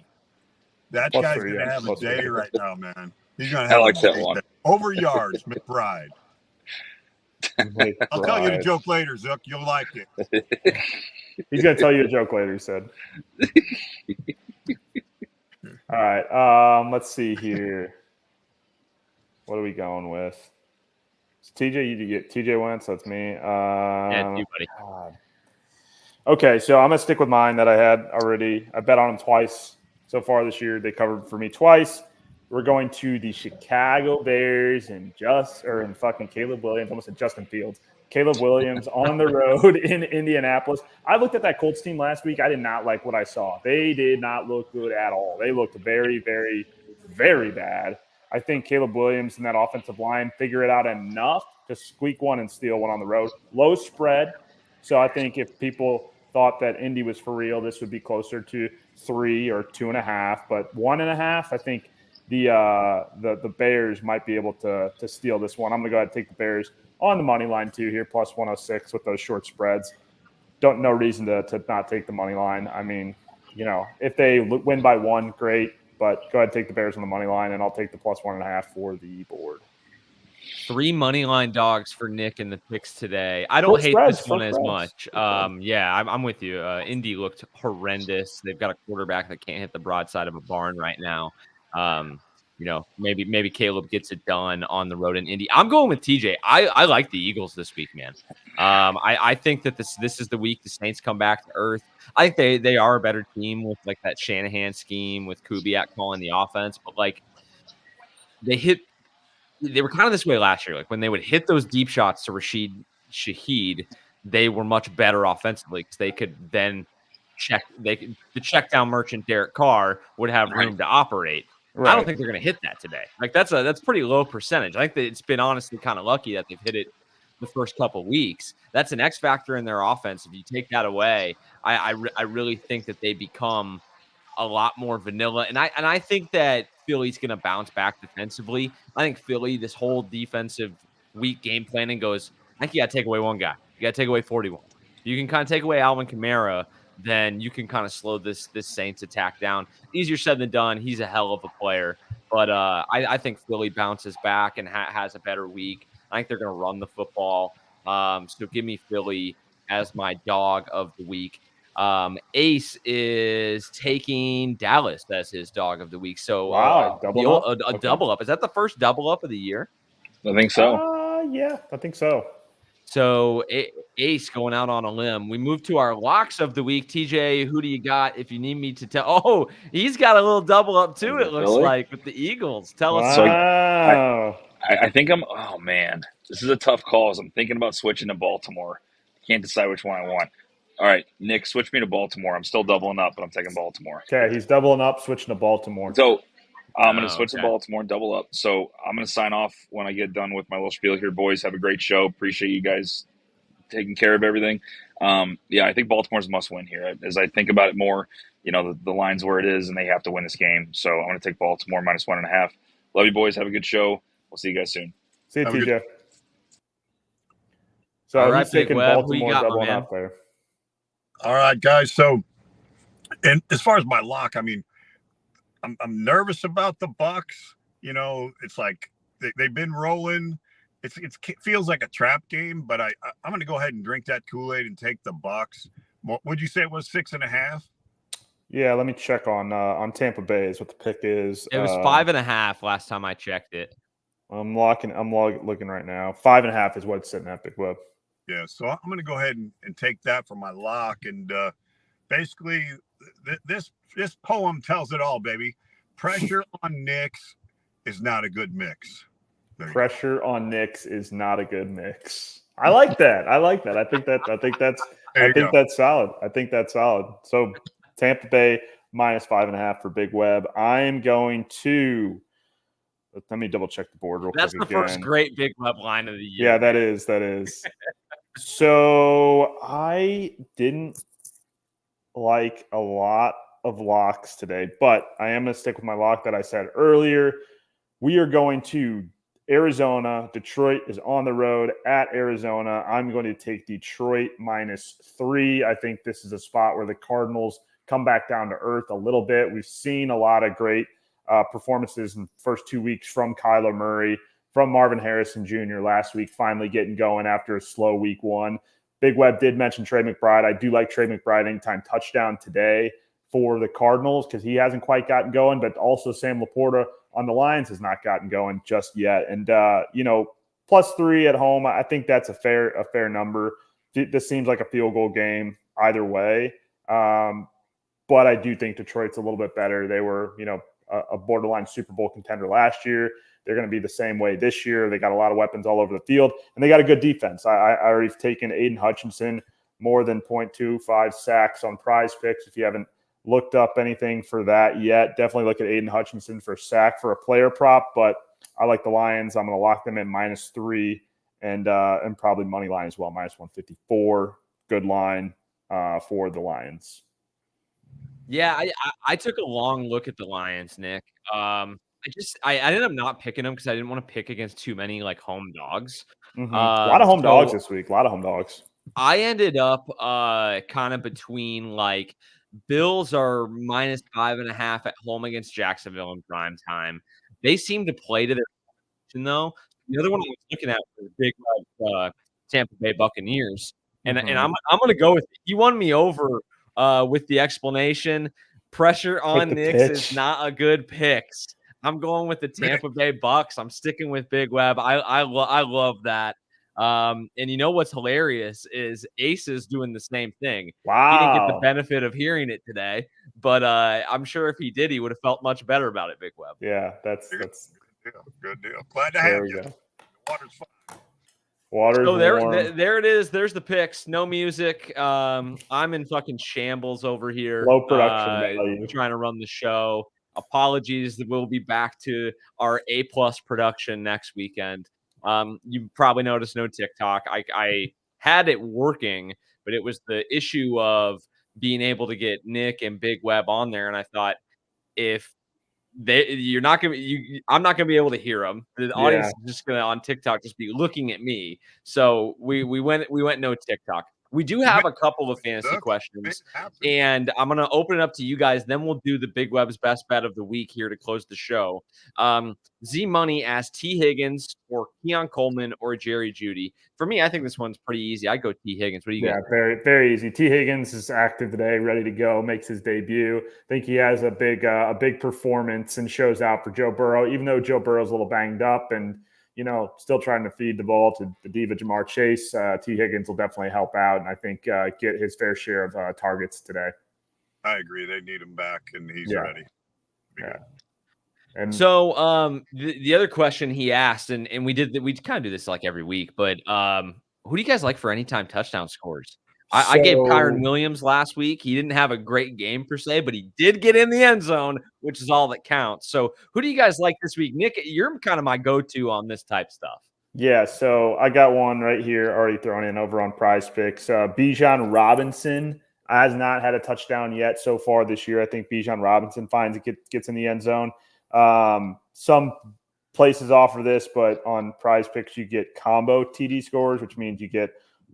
That Plus guy's 3, going to yeah, have a plus day 3. right now, man. He's going to I have like a that day. one. Over yards, McBride. I'll tell you the McBride. joke later, Zook. You'll like it. He's going to tell you a joke later, he said. All right. Let's see here. What are we going with? It's TJ, you get TJ went, so that's me. Yeah, you, buddy. God. Okay, so I'm going to stick with mine that I had already. I bet on them twice so far this year. They covered for me twice. We're going to the Chicago Bears and fucking Caleb Williams, almost said Justin Fields. Caleb Williams on the road in Indianapolis. I looked at that Colts team last week. I did not like what I saw. They did not look good at all. They looked very, very, very bad. I think Caleb Williams and that offensive line figure it out enough to squeak one and steal one on the road. Low spread. So I think if people thought that Indy was for real, this would be closer to 3 or 2.5. But 1.5, I think the Bears might be able to steal this one. I'm going to go ahead and take the Bears on the money line too here, plus 106 with those short spreads. No reason to not take the money line. I mean, if they win by 1, great. But go ahead and take the Bears on the money line, and I'll take the plus 1.5 for the board. 3 money line dogs for Nick in the picks today. I don't hate this one as much. Yeah, I'm with you. Indy looked horrendous. They've got a quarterback that can't hit the broadside of a barn right now. Maybe Caleb gets it done on the road in Indy. I'm going with TJ. I like the Eagles this week, man. I think that this is the week the Saints come back to earth. I think they are a better team with like that Shanahan scheme with Kubiak calling the offense, but like they were kind of this way last year. Like when they would hit those deep shots to Rashid Shaheed, they were much better offensively because they could then the check down merchant Derek Carr would have room to operate. Right. I don't think they're going to hit that today. Like that's pretty low percentage. I think that it's been honestly kind of lucky that they've hit it the first couple weeks. That's an X factor in their offense. If you take that away, I really think that they become a lot more vanilla. And I think that Philly's going to bounce back defensively. I think Philly, this whole defensive weak game planning goes, I think you got to take away one guy. You got to take away 41. You can kind of take away Alvin Kamara, then you can kind of slow this Saints attack down. Easier said than done. He's a hell of a player. But I think Philly bounces back and has a better week. I think they're going to run the football. So give me Philly as my dog of the week. Ace is taking Dallas as his dog of the week. So Wow, double up? a double up. Is that the first double up of the year? I think so. Yeah, I think so. So Ace going out on a limb. We move to our locks of the week. TJ, who do you got? If you need me to tell, oh, he's got a little double up too. Is It it looks Philly? like with the Eagles. Tell us. So Wow. I think I'm. Oh man, this is a tough call. As I'm thinking about switching to Baltimore. Can't decide which one I want. All right, Nick, switch me to Baltimore. I'm still doubling up, but I'm taking Baltimore. Okay, he's doubling up, switching to Baltimore. So I'm going to switch to Okay. Baltimore, double up. So I'm going to sign off when I get done with my little spiel here, boys. Have a great show. Appreciate you guys taking care of everything. Yeah, I think Baltimore's a must win here. As I think about it more, the line's where it is, and they have to win this game. So I'm going to take Baltimore -1.5. Love you, boys. Have a good show. We'll see you guys soon. See you, Have a TJ. good- So All right, he's taking Big Web, who you Baltimore got, my doubling man? up there. All right, guys. So, and as far as my lock, I mean, I'm nervous about the Bucks. It's like they've been rolling. It feels like a trap game, but I'm going to go ahead and drink that Kool-Aid and take the Bucks. What would you say it was, 6.5? Yeah, let me check on Tampa Bay is what the pick is. It was 5.5 last time I checked it. I'm looking right now. 5.5 is what it's sitting at, Big Web. Yeah, so I'm going to go ahead and take that for my lock. And basically, this poem tells it all, baby. Pressure on Knicks is not a good mix. Pressure on Knicks is not a good mix. I like that. I think that's solid. I think that's solid. So Tampa Bay -5.5 for Big Web. I am going to let me double check the board real That's quick. the first great Big Web line of the year. Yeah, that is. So I didn't like a lot of locks today, but I am going to stick with my lock that I said earlier. We are going to Arizona. Detroit is on the road at Arizona. I'm going to take Detroit -3. I think this is a spot where the Cardinals come back down to earth a little bit. We've seen a lot of great performances in the first 2 weeks from Kyler Murray, from Marvin Harrison Jr. last week, finally getting going after a slow week one. Big Web did mention Trey McBride. I do like Trey McBride anytime touchdown today for the Cardinals because he hasn't quite gotten going, but also Sam Laporta on the Lions has not gotten going just yet. And, +3 at home, I think that's a fair number. This seems like a field goal game either way. But I do think Detroit's a little bit better. They were, a borderline Super Bowl contender last year. They're going to be the same way this year. They got a lot of weapons all over the field, and they got a good defense. I already taken Aiden Hutchinson more than 0.25 sacks on Prize Picks. If you haven't looked up anything for that yet, definitely look at Aiden Hutchinson for sack for a player prop. But I like the Lions. I'm going to lock them in -3 and probably money line as well, -154. Good line for the Lions. Yeah, I took a long look at the Lions, Nick. I ended up not picking them because I didn't want to pick against too many like home dogs. Mm-hmm. A lot of home dogs this week. A lot of home dogs. I ended up kind of between like Bills are -5.5 at home against Jacksonville in prime time. They seem to play to their position though. The other one I was looking at was big Tampa Bay Buccaneers, and I'm going to go with it. You won me over with the explanation. Pressure on Knicks is not a good picks. I'm going with the Tampa Bay Bucks. I'm sticking with Big Web. I love that. And you know what's hilarious is Ace is doing the same thing. Wow. He didn't get the benefit of hearing it today, but I'm sure if he did, he would have felt much better about it, Big Web. Yeah, that's good deal. Glad to have you. The water's fine. So there it is. There's the picks. No music. I'm in fucking shambles over here. Low production value. Trying to run the show. Apologies. We'll be back to our A+ production next weekend. You probably noticed no TikTok. I had it working, but it was the issue of being able to get Nick and Big Web on there, and I thought if I'm not gonna be able to hear them. The audience is just gonna on TikTok just be looking at me. So we went no TikTok. We do have a couple of fantasy questions, and I'm going to open it up to you guys. Then we'll do the Big Web's best bet of the week here to close the show. Z Money asked T. Higgins or Keon Coleman or Jerry Jeudy. For me, I think this one's pretty easy. I go T. Higgins. What do you guys? Yeah, very, very easy. T. Higgins is active today, ready to go, makes his debut. I think he has a big performance and shows out for Joe Burrow, even though Joe Burrow's a little banged up and still trying to feed the ball to the diva Jamar Chase. T. Higgins will definitely help out, and I think get his fair share of targets today. I agree. They need him back, and he's ready. Yeah. And so the other question he asked, and we kind of do this like every week, but who do you guys like for anytime touchdown scores? I gave Kyron Williams last week. He didn't have a great game per se, but he did get in the end zone, which is all that counts. So who do you guys like this week? Nick, you're kind of my go-to on this type stuff. Yeah, so I got one right here already thrown in over on Prize Picks. Bijan Robinson has not had a touchdown yet so far this year. I think Bijan Robinson gets in the end zone. Some places offer this, but on Prize Picks you get combo TD scores, which means you get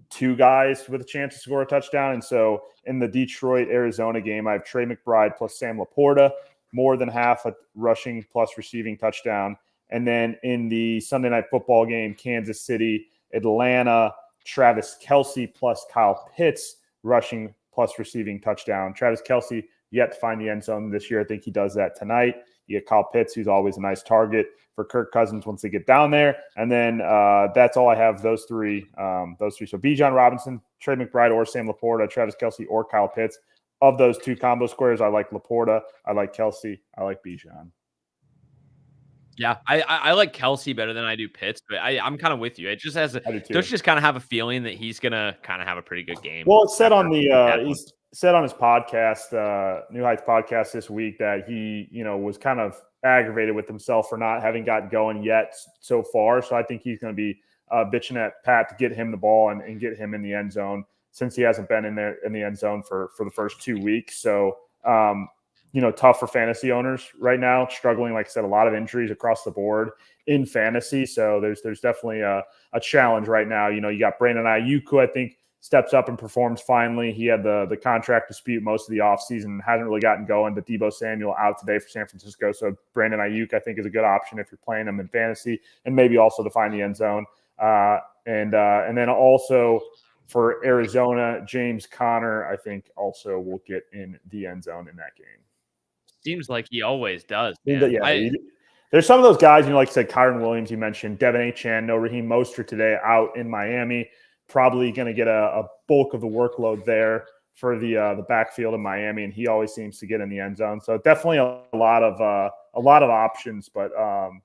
two guys with a chance to score a touchdown. And so in the Detroit-Arizona game, I have Trey McBride plus Sam Laporta, more than half a rushing plus receiving touchdown. And then in the Sunday Night Football game, Kansas City, Atlanta, Travis Kelce plus Kyle Pitts, rushing plus receiving touchdown. Travis Kelce yet to find the end zone this year. I think he does that tonight. You get Kyle Pitts, who's always a nice target for Kirk Cousins once they get down there. And then that's all I have, those three. So Bijan Robinson, Trey McBride, or Sam Laporta, Travis Kelce, or Kyle Pitts. Of those two combo squares, I like Laporta, I like Kelce, I like Bijan. Yeah, I like Kelce better than I do Pitts, but I'm kind of with you. It just has don't just kind of have a feeling that he's gonna kind of have a pretty good game. Well, it's said on he's said on his podcast, New Heights podcast this week, that he was kind of aggravated with himself for not having gotten going yet so far. So I think he's going to be bitching at Pat to get him the ball and get him in the end zone, since he hasn't been in the end zone for the first 2 weeks. So tough for fantasy owners right now, struggling. Like I said, a lot of injuries across the board in fantasy. So there's definitely a challenge right now. You got Brandon Ayuk, who I think steps up and performs finally. He had the contract dispute most of the offseason, hasn't really gotten going. But Deebo Samuel out today for San Francisco. So Brandon Ayuk, I think, is a good option if you're playing him in fantasy, and maybe also to find the end zone. And then also for Arizona, James Conner, I think, also will get in the end zone in that game. Seems like he always does. Yeah, there's some of those guys, like I said, Kyron Williams, you mentioned, Devin Achane, no Raheem Mostert today out in Miami. Probably going to get a bulk of the workload there for the backfield in Miami, and he always seems to get in the end zone. So definitely a lot of options, but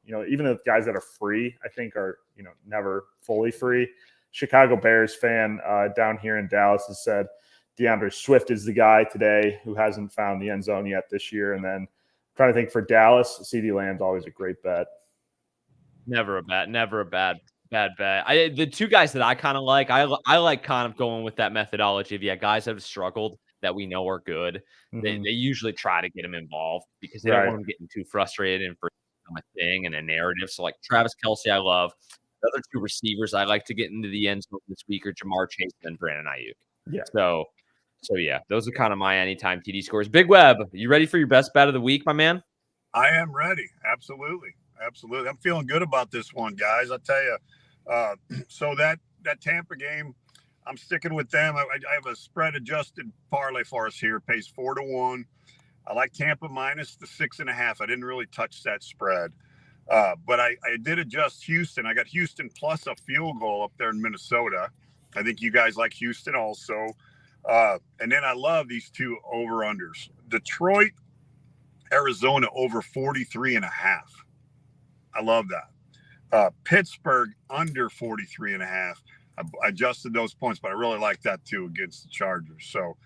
even the guys that are free, I think are never fully free. Chicago Bears fan down here in Dallas has said DeAndre Swift is the guy today who hasn't found the end zone yet this year. And then trying to think for Dallas, CeeDee Lamb's always a great bet. Never a bad bet. The two guys that I kind of like, I like kind of going with that methodology of guys that have struggled that we know are good. Mm-hmm. They usually try to get them involved because they don't want them getting too frustrated and for a thing and a narrative. So like Travis Kelce, I love. The other two receivers I like to get into the end zone this week are Jamar Chase and Brandon Ayuk. Yeah. So yeah, those are kind of my anytime TD scores. Big Web, you ready for your best bet of the week, my man? I am ready. Absolutely. I'm feeling good about this one, guys. I'll tell you. So that Tampa game, I'm sticking with them. I have a spread adjusted parlay for us here. It pays 4-1. I like Tampa minus the 6.5. I didn't really touch that spread. But I did adjust Houston. I got Houston plus a field goal up there in Minnesota. I think you guys like Houston also. And then I love these two over-unders. Detroit, Arizona over 43.5. I love that. Pittsburgh under 43.5. I adjusted those points, but I really like that too against the Chargers. So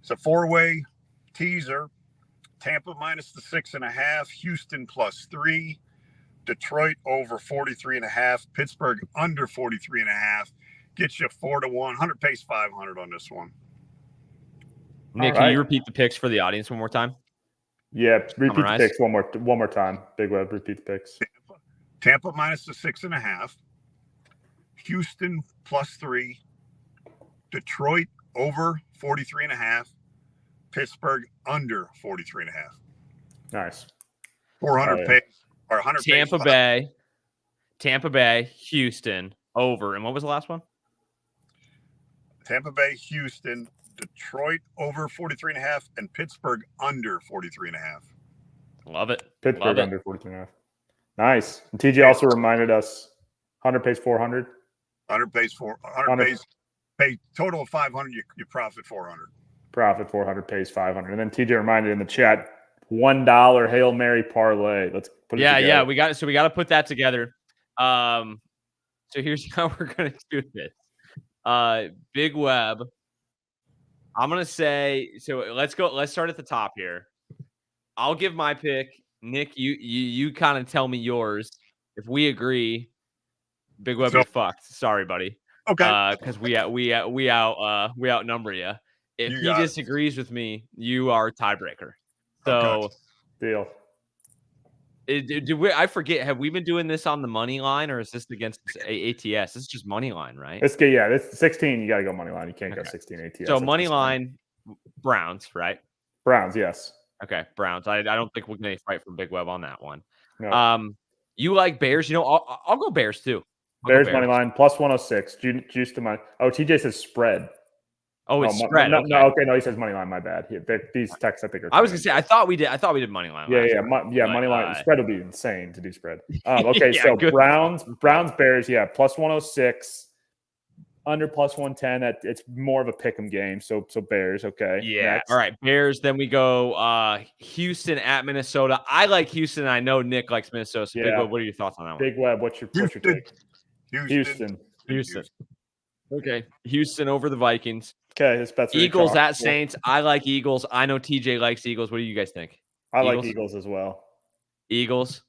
it's a four-way teaser. Tampa minus the 6.5. Houston plus 3. Detroit over 43.5. Pittsburgh under 43.5. Gets you 4-1. 100 pays 500 on this one. Nick, can you repeat the picks for the audience one more time? Yeah, repeat the picks one more time. Big Web, repeat the picks. Tampa minus the 6.5. Houston plus 3. Detroit over 43.5. Pittsburgh under 43.5. Nice. 400 pays or 100 Tampa Bay, Houston over. And what was the last one? Tampa Bay, Houston, Detroit over 43.5, and Pittsburgh under 43.5. Love it. Pittsburgh under 43.5. Nice. And TJ also reminded us 100 pays 400. 100 pays 400 pay total of 500. You profit 400. Profit 400 pays 500. And then TJ reminded in the chat $1 Hail Mary parlay. Let's put it together. Yeah. We got to put that together. So here's how we're gonna do this. Big Web. I'm gonna say so. Let's go. Let's start at the top here. I'll give my pick. Nick, you kind of tell me yours. If we agree, Big Web, you're fucked. Sorry, buddy. Okay. Because we outnumber you. If he disagrees with me, you are tiebreaker. So, deal. I forget. Have we been doing this on the money line, or is this against ATS? This is just money line, right? It's 16. You got to go money line. You can't go 16 ATS. So money line, Browns, right? Browns, yes. Okay, Browns. I don't think we're going to fight from Big Web on that one. No. You like Bears? You know, I'll go Bears too. Bears money line plus 106. Juice to money. Oh, TJ says spread. Oh, it's spread. No, no, he says money line. My bad. These texts I think are. I was gonna say I thought we did money line. Yeah. Money line. Spread will be insane to do spread. Okay, so good. Browns, Bears. Yeah, plus 106. Under plus 110. It's more of a pick'em game. So Bears. Okay. Yeah. Next. All right. Bears. Then we go Houston at Minnesota. I like Houston. I know Nick likes Minnesota. So Big Web, what are your thoughts on that one? Big Web, what's your take? Houston. Okay. Houston over the Vikings. Okay, his bets. Eagles at Saints. I like Eagles. I know TJ likes Eagles. What do you guys think? I like Eagles as well. Eagles.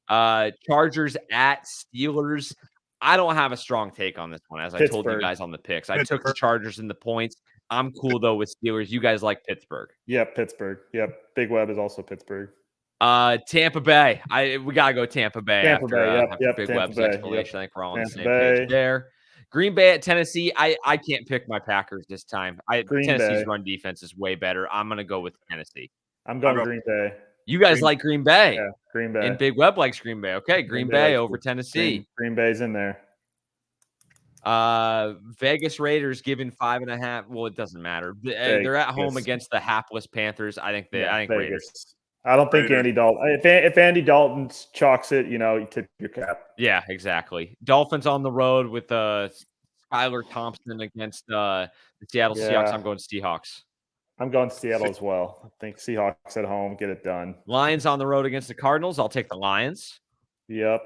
Chargers at Steelers. I don't have a strong take on this one, as I told you guys on the picks. I took the Chargers in the points. I'm cool though with Steelers. You guys like Pittsburgh? Yep, Pittsburgh. Yep, Big Web is also Pittsburgh. Tampa Bay. We gotta go Tampa Bay. Tampa Bay. Yep. Big Tampa Web's Bay. explanation. I think we're all on the same page there. Green Bay at Tennessee. I can't pick my Packers this time. Tennessee's run defense is way better. I'm going to go with Tennessee. I'm going Green Bay. You guys like Green Bay? Yeah, Green Bay. And Big Web likes Green Bay. Okay, Green Bay over Tennessee. Green Bay's in there. Vegas Raiders giving 5.5. Well, it doesn't matter. They're at home against the hapless Panthers. I think Raiders. I don't think Andy Dalton. If Andy Dalton chalks it, you tip your cap. Yeah, exactly. Dolphins on the road with Skylar Thompson against the Seattle Seahawks. I'm going Seahawks. I'm going Seattle as well. I think Seahawks at home, get it done. Lions on the road against the Cardinals. I'll take the Lions. Yep.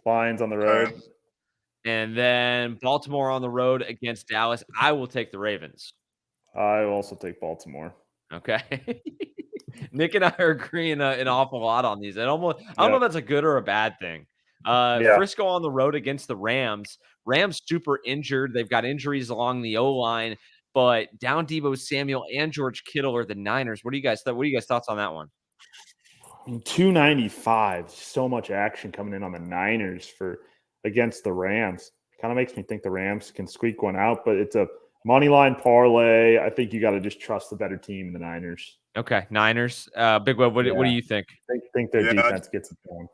Lions on the road. And then Baltimore on the road against Dallas. I will take the Ravens. I will also take Baltimore. Okay. Nick and I are agreeing an awful lot on these. I don't know if that's a good or a bad thing. Frisco on the road against the Rams. Rams super injured. They've got injuries along the O-line, but down Deebo Samuel and George Kittle are the Niners. What do you guys thoughts on that one? 295. So much action coming in on the Niners against the Rams. Kind of makes me think the Rams can squeak one out, but it's a money line parlay. I think you got to just trust the better team, the Niners. Okay, Niners. Big Web, what do you think? I think their defense gets it done.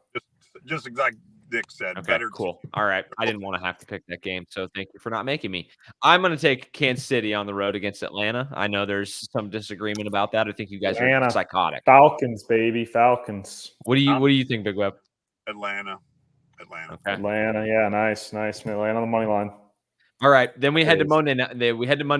Just exactly Nick said. Okay, cool. All right. I didn't want to have to pick that game, so thank you for not making me. I'm going to take Kansas City on the road against Atlanta. I know there's some disagreement about that. I think you guys are psychotic. Falcons, baby. Falcons. What do you think, Big Web? Atlanta. Okay. Atlanta, yeah, nice. Atlanta on the money line. All right, then we head to Monday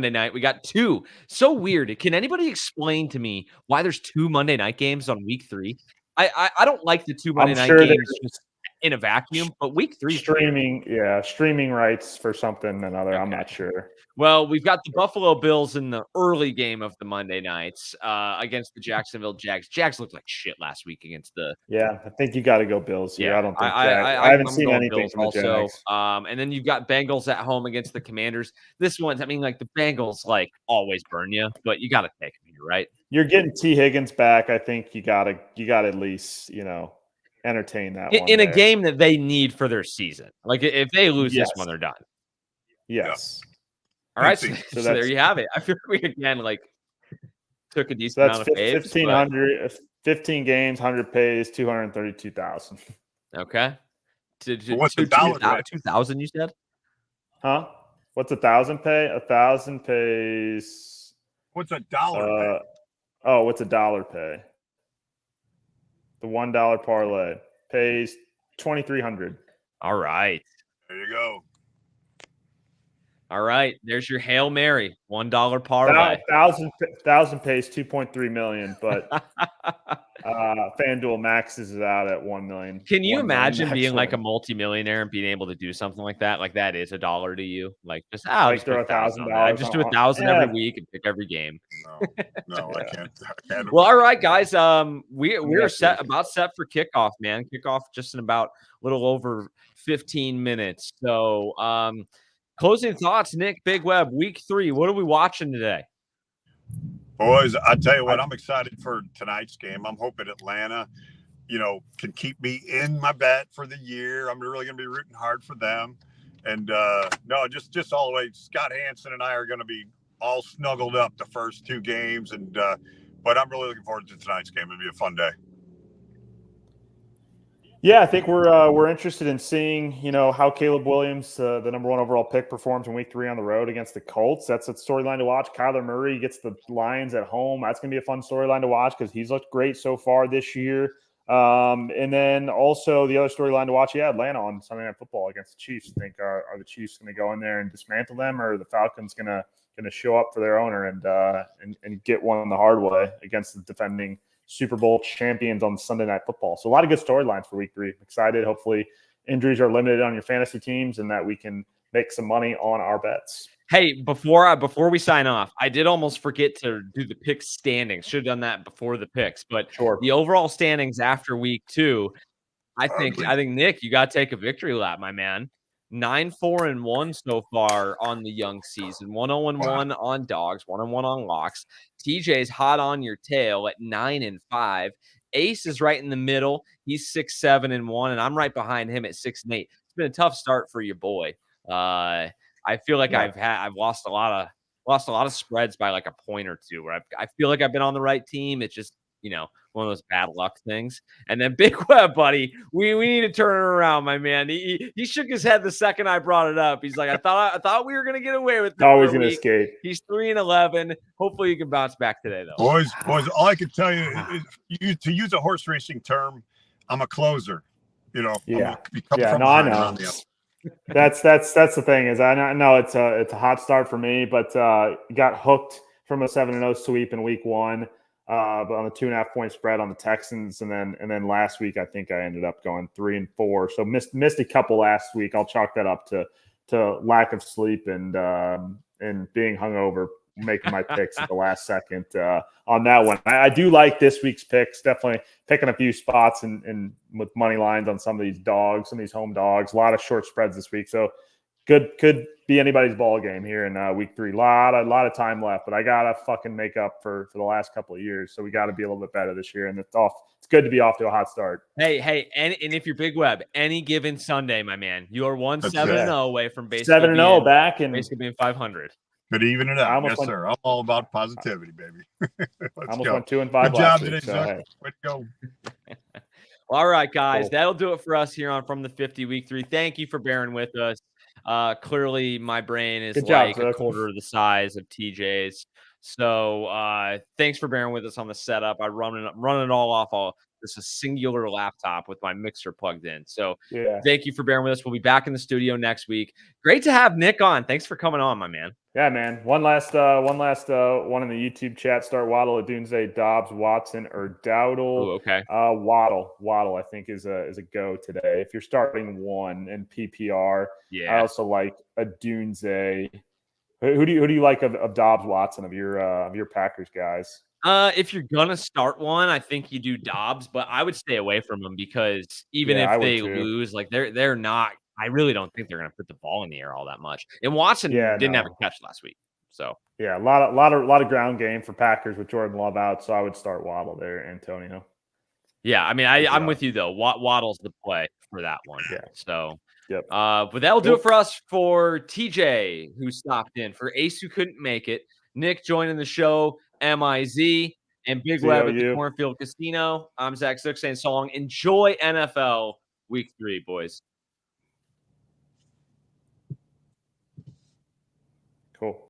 night. We got two. So weird. Can anybody explain to me why there's two Monday night games on week 3? I don't like the two Monday night games just in a vacuum, but week 3 streaming rights for something or another. Okay. I'm not sure. Well, we've got the Buffalo Bills in the early game of the Monday nights against the Jacksonville Jags. Jags looked like shit last week against the. Yeah, I think you got to go Bills here. I don't think I haven't seen anything Bills from the Jags. And then you've got Bengals at home against the Commanders. This one's, the Bengals always burn you, but you got to take them here, right? You're getting T. Higgins back. I think you got to at least entertain that one in a game that they need for their season. Like if they lose this one, they're done. Yes. All right, so, Fancy. so there you have it. I feel like we again took a decent So that's amount of faves. 1,500, 15 games, 100 pays, 232,000. Okay. What's the dollar, Brett? 2,000 you said? Huh? What's 1,000 pay? 1,000 pays. What's a dollar? What's $1 pay? The $1 parlay pays 2,300. All right. There you go. All right. There's your Hail Mary, $1 parlay. 1,000 pays 2.3 million, but FanDuel maxes it out at 1 million. Can you 1 million imagine being like a win. multimillionaire and being able to do something like that? Like that is $1 to you. Like just Like just throw put $1,000 on that. $1,000 Just do on- 1,000 yeah. every week and pick every game. No, I can't. Well, all right, guys. We're Next set week. set for kickoff, man. Kickoff just in about a little over 15 minutes. So closing thoughts, Nick Big Web, week 3. What are we watching today? Boys, I tell you what, I'm excited for tonight's game. I'm hoping Atlanta, can keep me in my bet for the year. I'm really going to be rooting hard for them. And no, just all the way. Scott Hansen and I are going to be all snuggled up the first 2 games, and but I'm really looking forward to tonight's game. It'll be a fun day. Yeah, I think we're interested in seeing, how Caleb Williams, the number 1 overall pick, performs in week 3 on the road against the Colts. That's a storyline to watch. Kyler Murray gets the Lions at home. That's going to be a fun storyline to watch because he's looked great so far this year. And then also the other storyline to watch, Atlanta on Sunday Night Football against the Chiefs. I think are the Chiefs going to go in there and dismantle them, or are the Falcons going to show up for their owner and get one the hard way against the defending Super Bowl champions on Sunday Night Football? So a lot of good storylines for week 3. Excited. Hopefully injuries are limited on your fantasy teams and that we can make some money on our bets. Hey, before we sign off, I did almost forget to do the pick standings. Should have done that before the picks, but Sure. The overall standings after week 2, I think Nick, you got to take a victory lap, my man. 9-4-1 so far on the young season. 1-0-1 on dogs. 1-1 on locks. TJ's hot on your tail at 9-5. Ace is right in the middle. He's 6-7-1, and I'm right behind him at 6-8. It's been a tough start for your boy. I feel like I've lost a lot of spreads by like a point or two. Where I feel like I've been on the right team. It's just one of those bad luck things. And then Big Web, buddy, we need to turn it around, my man. He shook his head the second I brought it up. He's like, I thought we were gonna get away with it. Always gonna escape. He's 3-11. Hopefully, you can bounce back today, though. Boys, all I can tell you is to use a horse racing term, I'm a closer. Yeah. I know. That's the thing is I know it's a hot start for me, but got hooked from a 7-0 sweep in week 1. But on the 2.5-point spread on the Texans, and then last week I think I ended up going 3-4. So missed a couple last week. I'll chalk that up to lack of sleep and being hungover, making my picks at the last second on that one. I do like this week's picks. Definitely picking a few spots and with money lines on some of these dogs, some of these home dogs. A lot of short spreads this week. So could be anybody's ball game here in week 3. Lot of time left, but I gotta fucking make up for the last couple of years. So we got to be a little bit better this year, and it's good to be off to a hot start. Hey, and if you're Big Web, any given Sunday, my man, you are 7-0 away from basically 7-0 back and basically being 500. Good even it out. Yes, sir. I'm all about positivity, baby. I almost went 2-5 Good last job week, today, so, sir. hey. Way to go. All right, guys, Cool. That'll do it for us here on From the 50 Week 3. Thank you for bearing with us. Clearly, my brain is Good job, like a Zook. quarter of the size of TJ's. So thanks for bearing with us on the setup. I'm running it all off this is a singular laptop with my mixer plugged in. So Thank you for bearing with us. We'll be back in the studio next week. Great to have Nick on. Thanks for coming on, my man. Yeah, man. One last one in the YouTube chat. Start Waddle at Doomsday, Dobbs, Watson, or Dowdle. Ooh, okay. Waddle, I think is a go today. If you're starting one in PPR, I also like a Doomsday. Who do you like of Dobbs, Watson of your Packers guys? If you're gonna start one, I think you do Dobbs, but I would stay away from them because even if they lose, like they're not. I really don't think they're gonna put the ball in the air all that much. And Watson didn't have a catch last week, so a lot of ground game for Packers with Jordan Love out. So I would start Waddle there, Antonio. Yeah, I mean I'm with you though. Waddle's the play for that one. Yeah. So Yep. But that'll do it for us. For TJ, who stopped in, for Ace, who couldn't make it, Nick joining the show, MIZ, and Big Web at the Cornfield Casino. I'm Zach Zook saying so long. Enjoy NFL Week 3, boys. Cool.